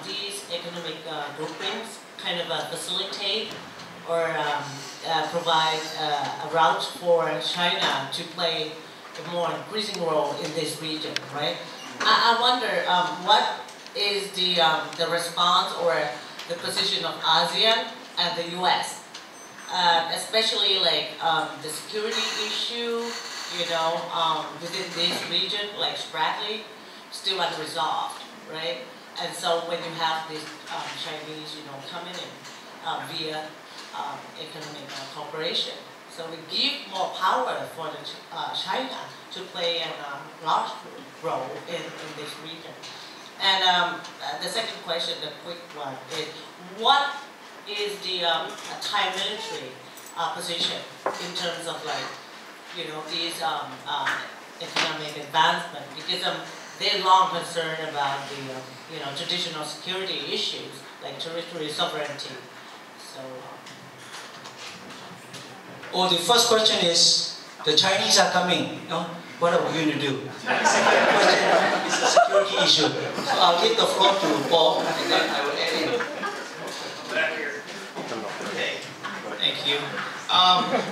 these economic groupings kind of facilitate or provide a route for China to play a more increasing role in this region, right? I wonder what is the response or the position of ASEAN and the U.S., especially the security issue, within this region, like Spratly, still unresolved, right? And so when you have these Chinese, coming in via economic cooperation, so we give more power for the China to play a large role in this region. And the second question, the quick one, is what is the Thai military position in terms of these economic advancement? Because they're long concerned about the traditional security issues like territorial sovereignty. So. The first question is, the Chinese are coming. What are we going to do? The second question is the security issue. So I'll give the floor to Paul, and then I will add in. Okay, thank you.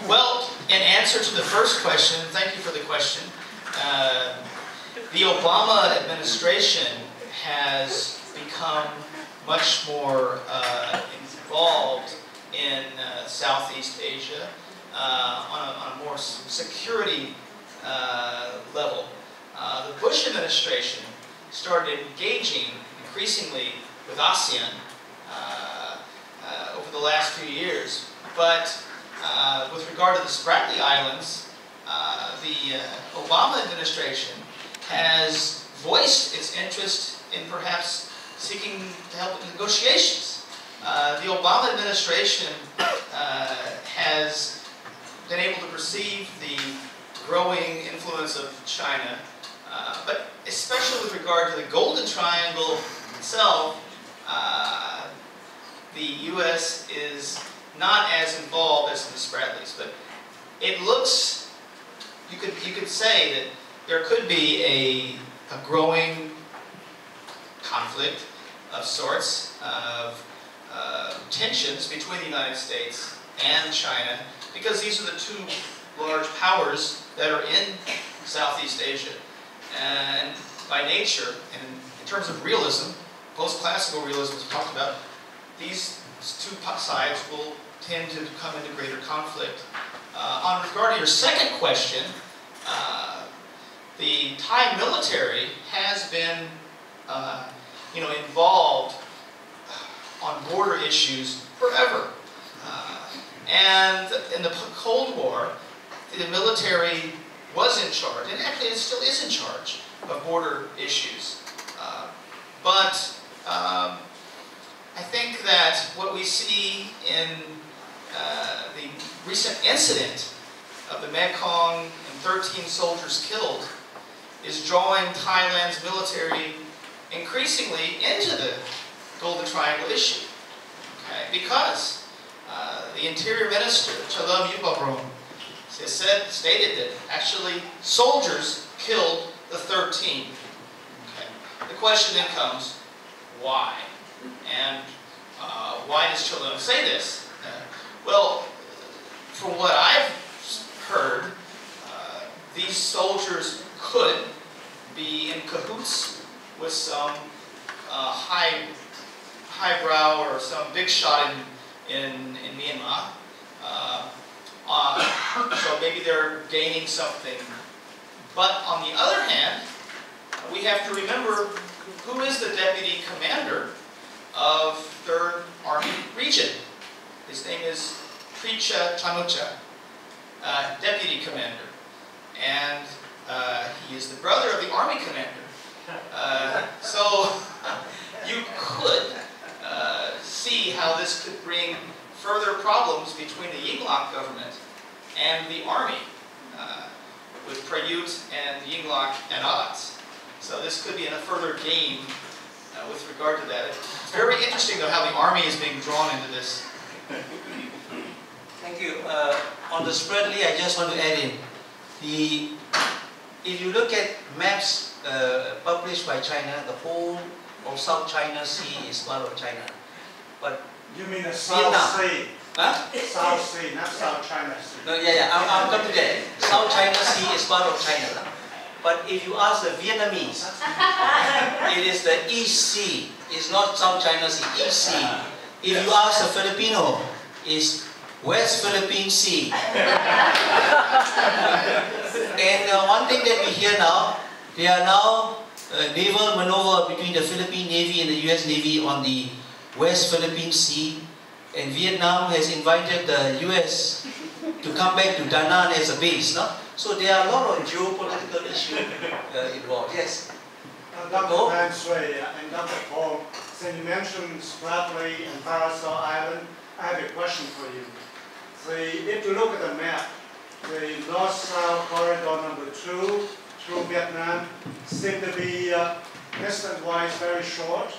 Well, in answer to the first question, thank you for the question. The Obama administration has become much more involved in Southeast Asia on a more security level. The Bush administration started engaging increasingly with ASEAN over the last few years, but with regard to the Spratly Islands, the Obama administration has voiced its interest in perhaps seeking to help with negotiations. The Obama administration has been able to perceive the growing influence of China, but especially with regard to the Golden Triangle itself, the U.S. is not as involved as the Spratleys, but it looks, you could say that there could be a growing conflict of sorts, of tensions between the United States and China, because these are the two large powers that are in Southeast Asia. And by nature, and in terms of realism, post-classical realism is talked about, these two sides will tend to come into greater conflict. On regard to your second question, the Thai military has been involved on border issues forever. And in the Cold War, the military was in charge, and actually it still is in charge of border issues. But I think that what we see in the recent incident of the Mekong and 13 soldiers killed is drawing Thailand's military increasingly into the Golden Triangle issue. Okay? Because the Interior Minister, Chalam Yupabron, stated that actually soldiers killed the 13. Okay. The question then comes, why? And why does Chalam say this? Well, from what I've heard, these soldiers could be in cahoots with some highbrow or some big shot in Myanmar. So maybe they're gaining something. But on the other hand, we have to remember who is the deputy commander of 3rd Army Region. His name is Pricha Chanucha, deputy commander. And he is the brother of the army commander. So you could see how this could bring further problems between the Yingluck government and the army, with Prayut and Yingluck at odds. So this could be in a further game with regard to that. It's very interesting though how the army is being drawn into this. Thank you. On the Spratly, I just want to add in, if you look at maps published by China, the whole of South China Sea is part of China. But you mean the South Sea? Huh? South Sea, not South China Sea. No, I'll come to that. South China Sea is part of China. But if you ask the Vietnamese, it is the East Sea. It's not South China Sea, East Sea. If you ask the Filipino, it's West Philippine Sea. And one thing that we hear now, they are now naval maneuver between the Philippine Navy and the US Navy on the West Philippine Sea. And Vietnam has invited the US to come back to Da Nang as a base. No? So there are a lot of geopolitical issues involved. Yes? Dr. Van Sui and Dr. Paul, since you mentioned Spratly and Parasol Island, I have a question for you. If you look at the map, the North-South Corridor number 2 through Vietnam seems to be distance-wise very short,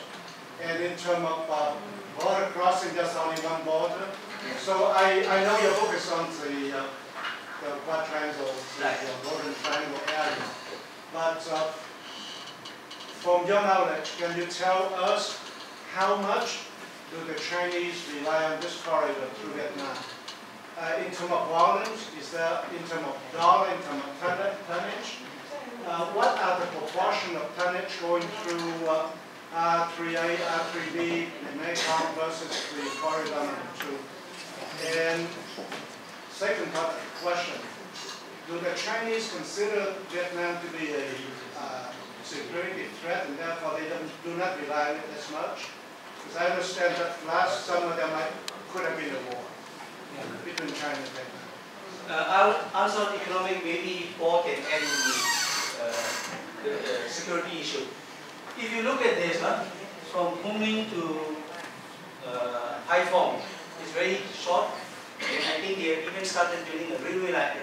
and in terms of border crossing, there's only one border. So I know your book is on the quadrangular, the Golden Triangle area. But from your knowledge, can you tell us how much do the Chinese rely on this corridor through Vietnam? In terms of volumes, is there in terms of dollar, in terms of tonnage? What are the proportion of tonnage going through R3A, R3B, and Mekong versus the corridor number 2? And second question, do the Chinese consider Vietnam to be a security threat, and therefore they do not rely on it as much? Because I understand that last summer there could have been a war between China and Vietnam. I'll answer on economic, maybe Paul can add in the security issue. If you look at this, from Kunming to Haiphong, it's very short, even started building a railway line,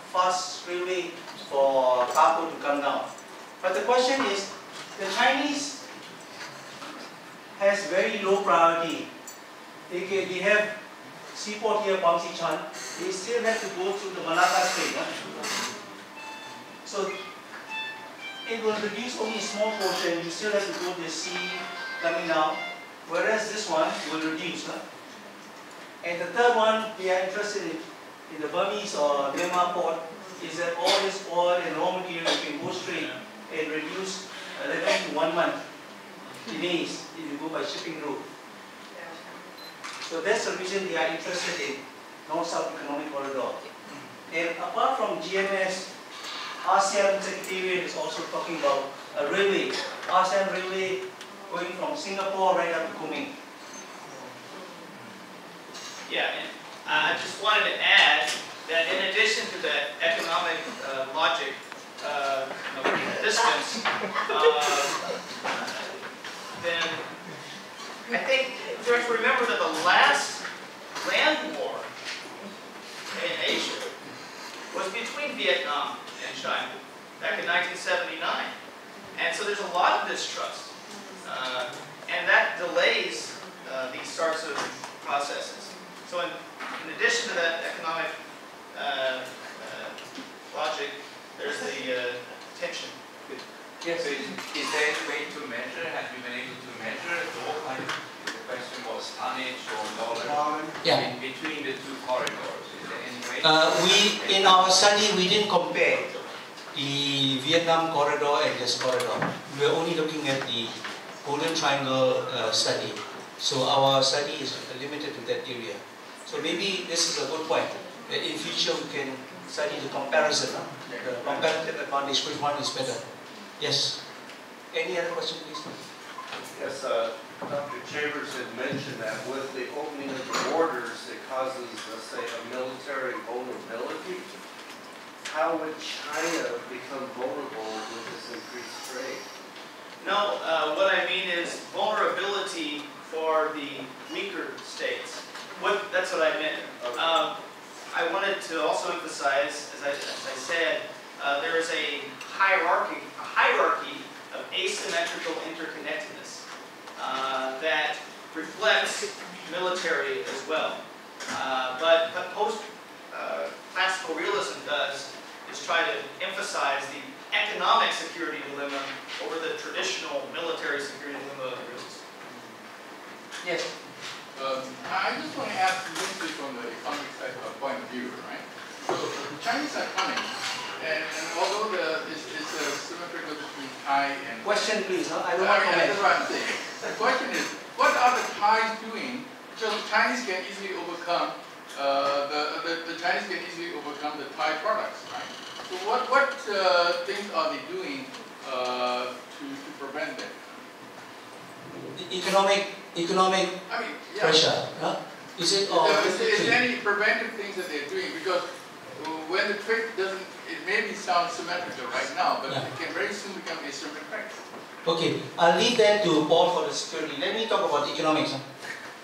fast railway for cargo to come down. But the question is, the Chinese has very low priority. They have seaport here, Chan. They still have to go through the Malacca Strait. So it will reduce only a small portion. You still have to go to the sea coming down, whereas this one will reduce. And the third one we are interested in the Burmese or Myanmar port is that all this oil and raw material can go straight and reduce 11 to 1 month delays if you go by shipping route. So that's the reason they are interested in North-South Economic Corridor. And apart from GMS, ASEAN Secretariat is also talking about a railway, ASEAN railway going from Singapore right up to Kunming. Yeah, and I just wanted to add that in addition to that economic logic, distance, then I think you have to remember that the last land war in Asia was between Vietnam and China back in 1979. And so there's a lot of distrust. And that delays these sorts of processes. So in addition to that economic logic, there's the tension. Yes. So is there any way to measure? Have you been able to measure at all? Like the question was tonnage or dollar in between the two corridors. Is there any way? In our study, we didn't compare the Vietnam corridor and this corridor. We were only looking at the Golden Triangle study. So our study is limited to that area. So maybe this is a good point. That in future we can study the comparison, the comparative advantage, which one is better. Yes. Any other question, please? Yes, Dr. Chambers had mentioned that with the opening of the borders, it causes, let's say, a military vulnerability. How would China become vulnerable with this increased trade? No, what I mean is vulnerability for the weaker states. That's what I meant. Okay. I wanted to also emphasize, as I said, there is a hierarchy of asymmetrical interconnectedness that reflects military as well. But post-classical realism is try to emphasize the economic security dilemma over the traditional military security dilemma of the realists. Yes. I just want to ask mostly from the economic side point of view, right? So the Chinese are coming, and although it's symmetrical between Thai and... Question please, huh? I don't want to comment. That's what I'm saying. The question is, what are the Thais doing? Because the Chinese can easily overcome the Chinese can easily overcome the Thai products, right? So what things are they doing to prevent that? Economic pressure, huh? Is it or is there any preventive things that they're doing? Because when the trade doesn't, it maybe sounds symmetrical right now, but it can very soon become asymmetrical. Okay, I'll leave that to Paul for the security. Let me talk about economics.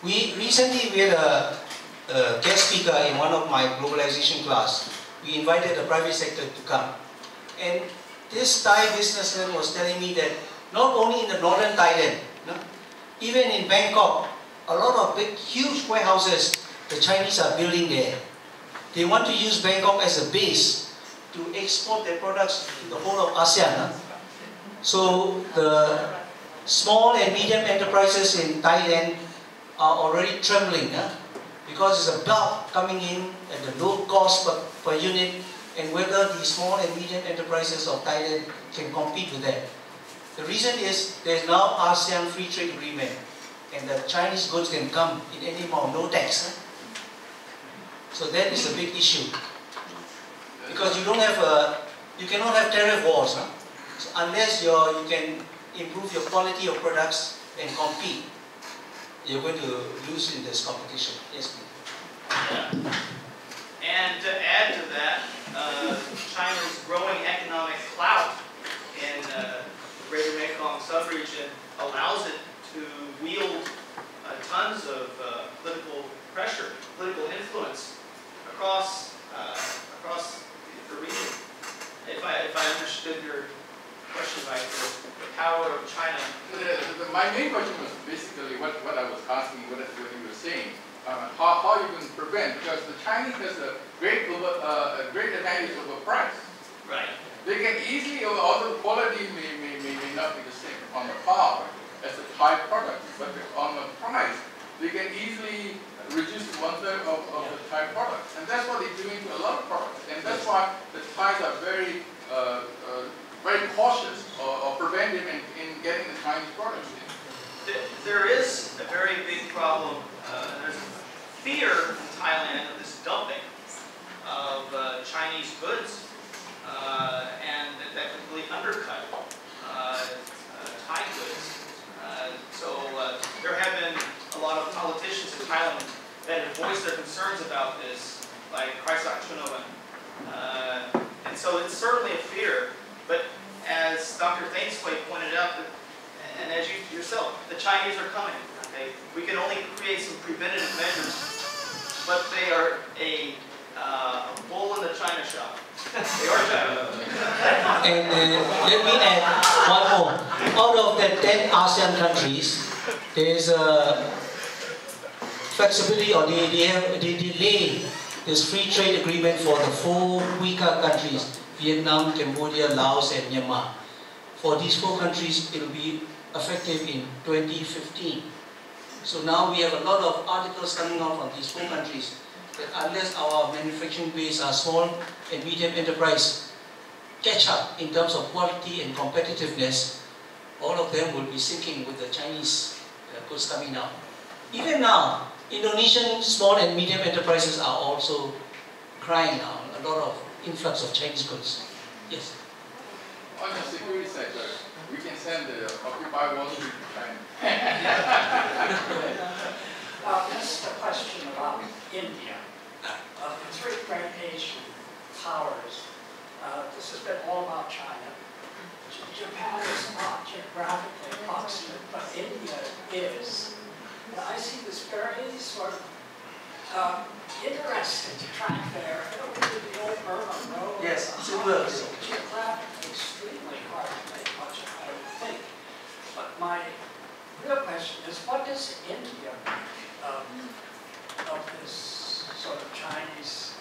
We recently had a guest speaker in one of my globalization class. We invited the private sector to come. And this Thai businessman was telling me that not only in the northern Thailand, even in Bangkok, a lot of big, huge warehouses the Chinese are building there. They want to use Bangkok as a base to export their products to the whole of ASEAN. So the small and medium enterprises in Thailand are already trembling because it's a bulk coming in at the low cost per unit, and whether the small and medium enterprises of Thailand can compete with that. The reason is there is now ASEAN Free Trade Agreement, and the Chinese goods can come in any amount, no tax. So that is a big issue, because you cannot have tariff wars. So unless you can improve your quality of products and compete, you're going to lose in this competition. Yes, please. Yeah. And to add to that, China's growing economic clout in Greater Mekong Subregion allows it to wield tons of political pressure, political influence question was basically what I was asking, what you were saying. How you can prevent, because the Chinese has a great advantage over price. Right. They can easily, although the quality may not be the same on the power as the Thai product, but on the price, they can easily reduce 1/3 of the Thai products. And that's what they're doing to a lot of products. And that's why the Thais are very cautious or preventive in getting the Chinese products in. There is a very big problem. There's a fear in Thailand of this dumping of Chinese goods, and that completely undercut Thai goods. So there have been a lot of politicians in Thailand that have voiced their concerns about this, like Kraisak Chunovan. And so it's certainly a fear, but as Dr. Thein pointed out, and as you yourself, the Chinese are coming. Okay? We can only create some preventative measures, but they are a bull in the China shop. They are China. And let me add one more. Out of the 10 ASEAN countries, there is a flexibility, or they delay this free trade agreement for the 4 weaker countries: Vietnam, Cambodia, Laos, and Myanmar. For these 4 countries, it will be effective in 2015. So now we have a lot of articles coming out from these 4 countries that unless our manufacturing base are small and medium enterprise catch up in terms of quality and competitiveness, all of them will be sinking with the Chinese goods coming out. Even now, Indonesian small and medium enterprises are also crying now, a lot of influx of Chinese goods. Yes. On the security sector, we can send the Occupy Wall Street to China. This is a question about India. Of the 3 great Asian powers, this has been all about China. Japan is not geographically proximate, but India is. I see this very sort of interesting track there. The old Burma Road. Yes, it works. Geographically extremely hard to make much of, I would think. But my real question is, what does India of this sort of Chinese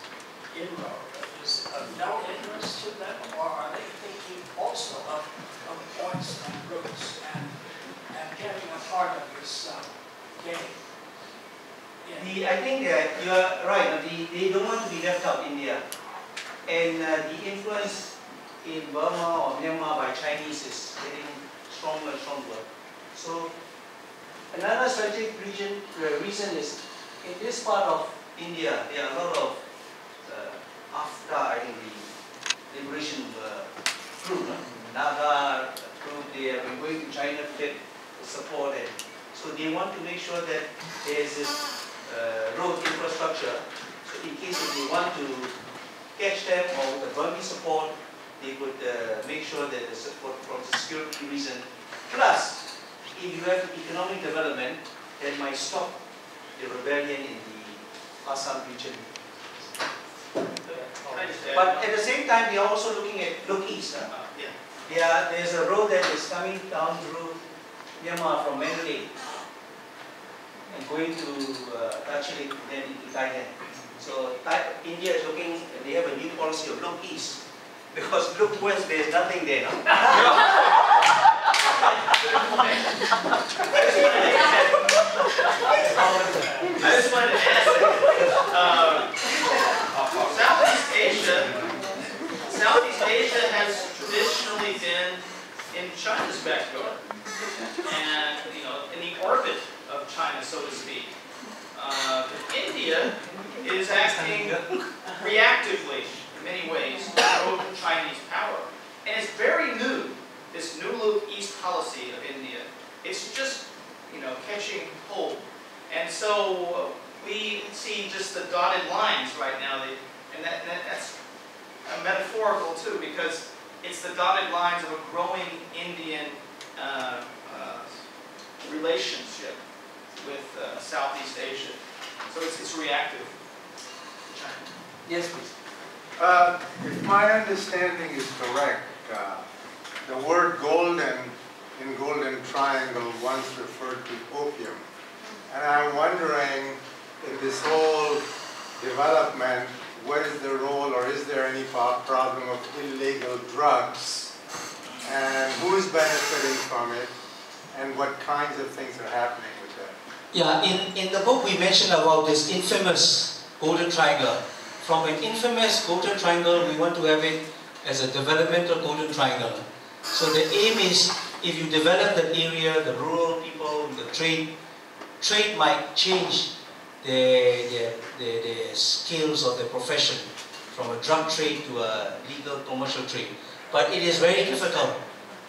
inroad? Is it of no interest to them, or are they thinking also of points and routes and getting a part of this game? I think that you are right. They don't want to be left out, India. And the influence in Burma or Myanmar by Chinese is getting stronger and stronger. So another strategic reason is in this part of India, there are a lot of, after I think the liberation group, Naga group, they have been going to China to get support, and so they want to make sure that there is this road infrastructure. So in case if they want to catch them or with the Burmese support, they could make sure that the support from the security reason. Plus, if you have economic development, that might stop the rebellion in the Assam region. But at the same time, they are also looking at east. There's a road that is coming down through Myanmar from Mandalay and going to actually then into Thailand. So India is looking, they have a new policy of look east, because look west, there's nothing there. No? I just wanted to ask, Southeast Asia has traditionally been in China's backyard, and in the orbit of China, so to speak. India is acting reactively in many ways to promote Chinese power, and it's very new. This new look east policy of India, it's just catching hold, and so we see just the dotted lines right now, and that's metaphorical too, because it's the dotted lines of a growing Indian relationship with Southeast Asia. So it's reactive to China. Yes, please. If my understanding is correct, the word golden in Golden Triangle once referred to opium. And I'm wondering if this whole development, what is the role, or is there any problem of illegal drugs, and who is benefiting from it, and what kinds of things are happening with that? Yeah, in the book we mentioned about this infamous Golden Triangle. From an infamous Golden Triangle, we want to have it as a developmental Golden Triangle. So the aim is, if you develop that area, the rural people, the trade might change their skills or their profession from a drug trade to a legal commercial trade. But it is very difficult,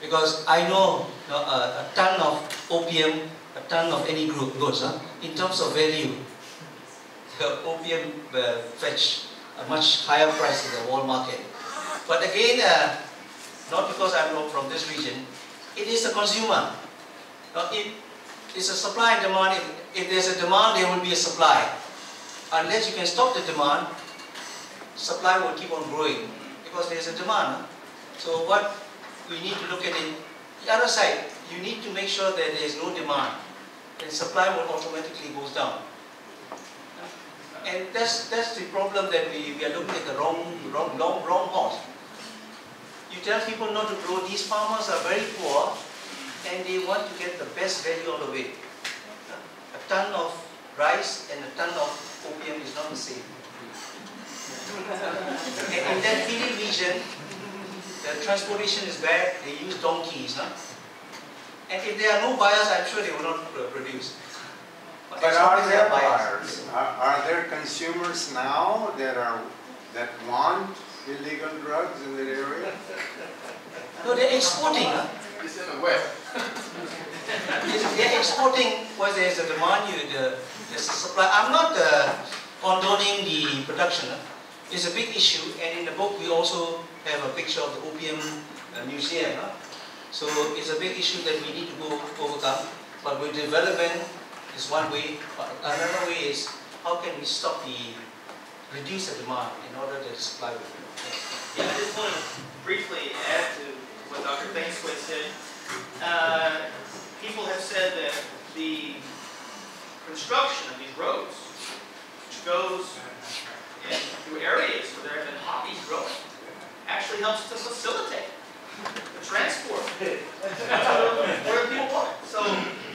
because I know a ton of opium, a ton of any goods, in terms of value, the opium fetch a much higher price in the world market. But again, not because I'm not from this region, it is the consumer. It's a supply and demand. If there's a demand, there will be a supply. Unless you can stop the demand, supply will keep on growing, because there's a demand. So what we need to look at it, the other side, you need to make sure that there is no demand, and supply will automatically goes down. And that's the problem, that we are looking at the wrong horse. You tell people not to grow. These farmers are very poor, and they want to get the best value out of it. A ton of rice and a ton of opium is not the same. And in that feeding region, the transportation is bad. They use donkeys, and if there are no buyers, I'm sure they will not produce. But are there buyers? Are there consumers now that want illegal drugs in that area? No, they're exporting. It's in the West. They're exporting where there's a demand, there's a supply. I'm not condoning the production. It's a big issue, and in the book we also have a picture of the opium museum. So it's a big issue that we need to overcome. But with development is one way. Another way is, how can we reduce the demand in order that the supply will grow? Yeah, I just want to briefly add to what Dr. Thein said. People have said that the construction of these roads, which goes through areas where there have been poppies growing, actually helps to facilitate the transport where people want. So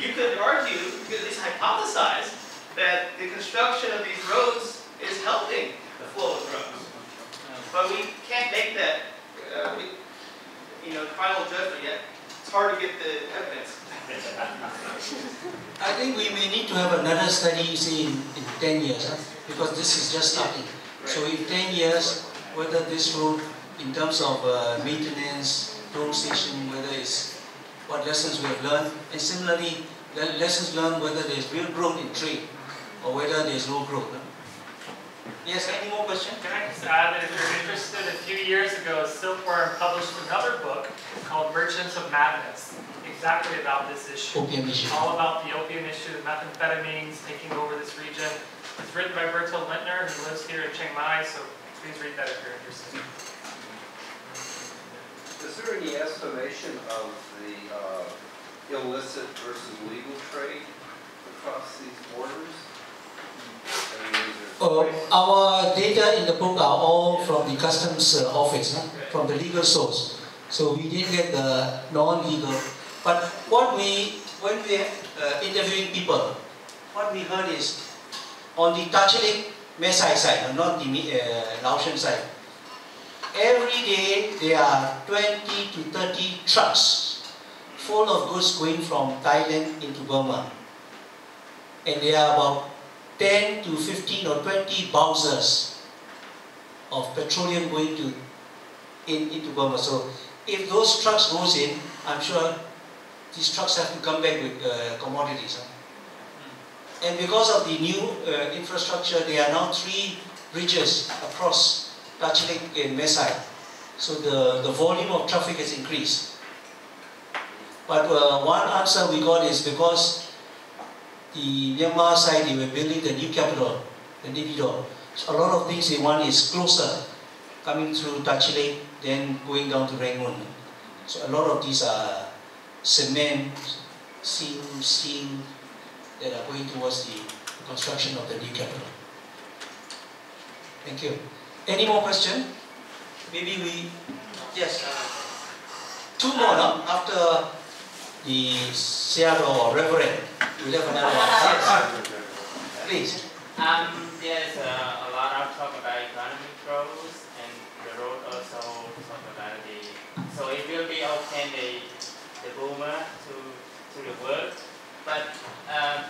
you could argue, you could at least hypothesize, that the construction of these roads is helping the flow of drugs. But we can't make that, final judgment yet. It's hard to get the evidence. I think we may need to have another study, say in 10 years, because this is just starting. Right. So in 10 years, whether this road, in terms of maintenance, road station, whether it's what lessons we have learned, and similarly, lessons learned whether there's real growth in trade, or whether there's no growth. Yes, any more questions? Can I just add that if you're interested, a few years ago, Silkworm published another book called Merchants of Madness, exactly about this issue. Opium issue. All about the opium issue, methamphetamines taking over this region. It's written by Bertold Lintner, who lives here in Chiang Mai, so please read that if you're interested. Is there any estimation of the illicit versus legal trade across these borders? Our data in the book are all from the customs office, from the legal source. So we didn't get the non-legal. But when we interviewing people, what we heard is on the Tachilik Mesai side, not the Laotian side, every day there are 20 to 30 trucks full of goods going from Thailand into Burma. And there are about 10 to 15 or 20 bowsers of petroleum going into Burma. So if those trucks goes in, I'm sure these trucks have to come back with commodities. And because of the new infrastructure, there are now 3 bridges across Tachilik and Mesai. So the volume of traffic has increased. But one answer we got is because the Myanmar side, they were building the new capital, the Naypyidaw. So a lot of things they want is closer, coming through Tachilik, then going down to Rangoon. So a lot of these are cement, steel that are going towards the construction of the new capital. Thank you. Any more questions? Maybe we, yes, two more no? After the Seattle or Reverend. We have another one. Yes. Please. There's a lot of talk about economic growth, and the road also talk about so it will be open the boomer to the world. But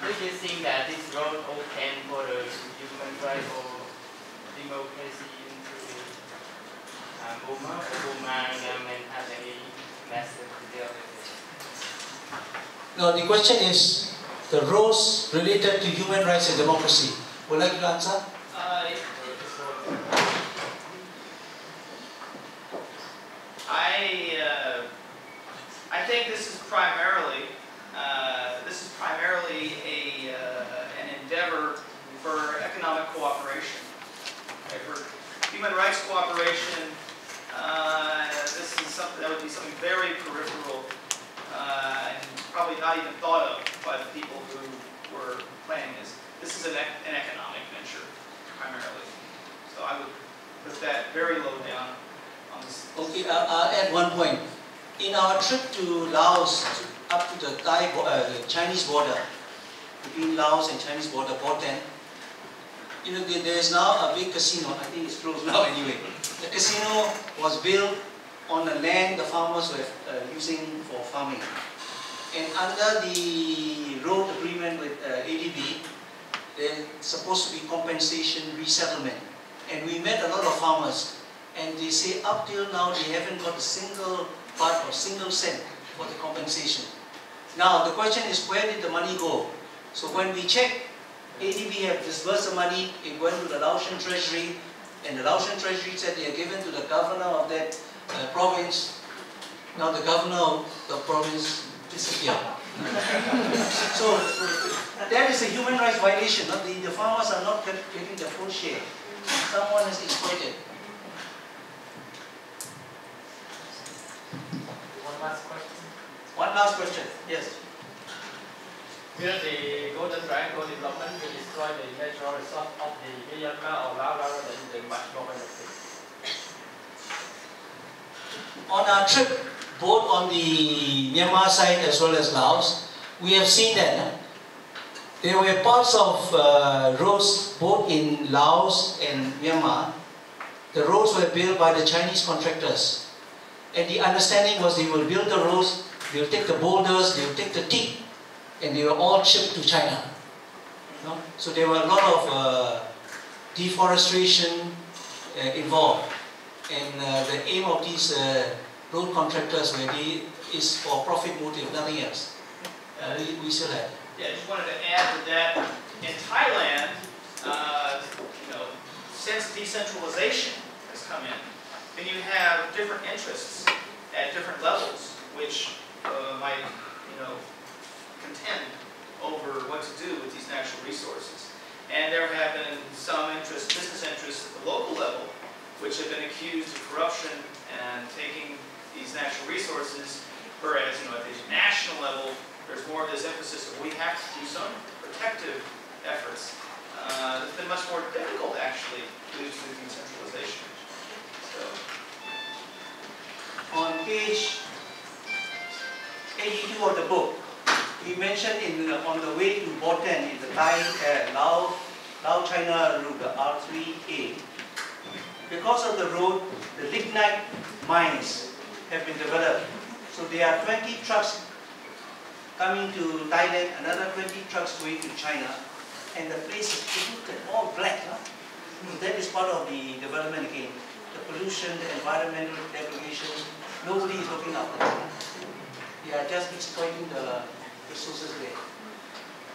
do you think that this road open for the human rights or democracy into the boomer government has any message to deal with it? No, the question is the roles related to human rights and democracy. Would you like to answer? I think this is primarily an endeavor for economic cooperation. Okay, for human rights cooperation, this is something that would be something very peripheral and probably not even thought of by the people who were planning this. This is an economic venture primarily. So I would put that very low down on this. Okay, I'll add one point. In our trip to Laos, up to the the Chinese border, between Laos and Chinese border, Basin, there is now a big casino. I think it's closed now anyway. The casino was built on the land the farmers were using for farming. And under the road agreement with ADB, there's supposed to be compensation resettlement. And we met a lot of farmers, and they say up till now they haven't got a single part or single cent for the compensation. Now the question is, where did the money go? So when we checked, ADB have disbursed the money, it went to the Laotian Treasury, and the Laotian Treasury said they are given to the governor of that province. Now the governor of the province disappeared. So that is a human rights violation. The farmers are not getting the full share. Someone has exploited. One last question. One last question. Yes. Will the Golden Triangle development will destroy the natural resource of the Myanmar or Lao rather than the much more benefit? On our trip, both on the Myanmar side as well as Laos, we have seen that there were parts of roads both in Laos and Myanmar. The roads were built by the Chinese contractors. And the understanding was they will build the roads, they will take the boulders, they will take the teak, and they were all shipped to China. So there were a lot of deforestation involved. And the aim of these road contractors is for profit motive, nothing else. We still have. Yeah, I just wanted to add to that. In Thailand, since decentralization has come in, then you have different interests at different levels, which might, contend over what to do with these natural resources. And there have been some business interests at the local level, which have been accused of corruption and taking these natural resources, whereas at the national level, there's more of this emphasis of we have to do some protective efforts. It's been much more difficult, actually, due to decentralization. So, on page 82 of the book, we mentioned on the way to Basin in the Lao-China route, the R3A. Because of the road, the lignite mines have been developed. So there are 20 trucks coming to Thailand, another 20 trucks going to China, and the place is polluted, all black. So that is part of the development again. The pollution, the environmental degradation, nobody is looking after that. They are just exploiting the resources there.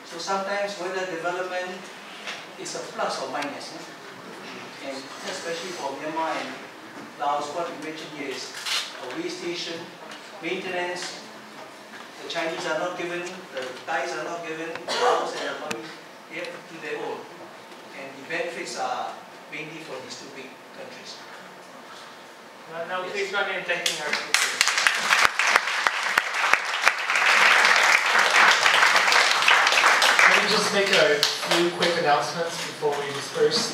So sometimes whether development is a plus or minus. And especially for Myanmar and Laos, what we mentioned here is a way station, maintenance. The Chinese are not given, the Thais are not given, the Laos and the Malaysians, they have to do their own. And the benefits are mainly for these two big countries. Now please join me in thanking our speakers. just make a few quick announcements before we disperse.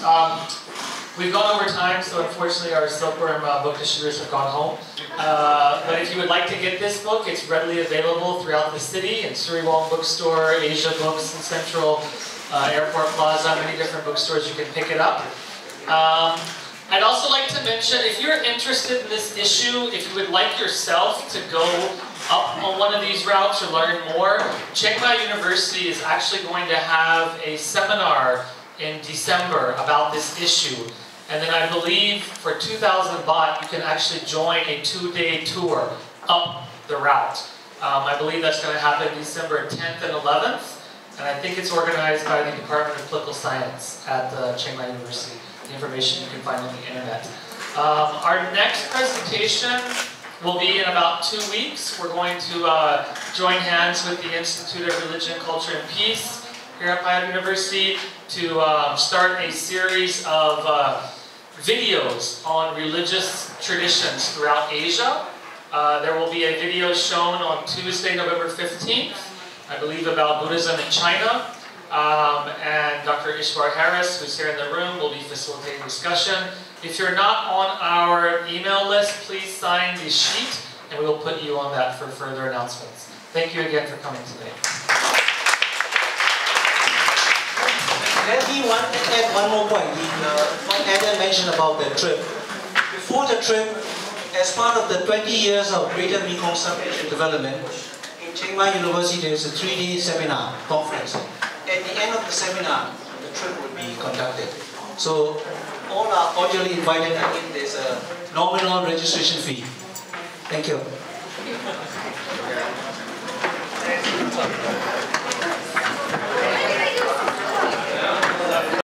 We've gone over time, so unfortunately our Silkworm book distributors have gone home. But if you would like to get this book, it's readily available throughout the city in Suriwong Bookstore, Asia Books in Central, Airport Plaza, many different bookstores you can pick it up. I'd also like to mention, if you're interested in this issue, if you would like yourself to go up on one of these routes or learn more, Chiang Mai University is actually going to have a seminar in December about this issue. And then I believe for 2,000 baht, you can actually join a 2-day tour up the route. I believe that's going to happen December 10th and 11th. And I think it's organized by the Department of Political Science at Chiang Mai University. The information you can find on the internet. Our next presentation will be in about 2 weeks. We're going to join hands with the Institute of Religion, Culture and Peace here at Payap University to start a series of videos on religious traditions throughout Asia. There will be a video shown on Tuesday, November 15th, I believe about Buddhism in China. And Dr. Ishwar Harris, who's here in the room, will be facilitating discussion. If you're not on our email list, please sign the sheet, and we will put you on that for further announcements. Thank you again for coming today. Let me add one more point. What Adam mentioned about the trip. Before the trip, as part of the 20 years of Greater Mekong Subregion development, in Chiang Mai University there is a 3-day seminar conference. At the end of the seminar, the trip will be conducted. So all are cordially invited. Again, there's a nominal registration fee. Thank you.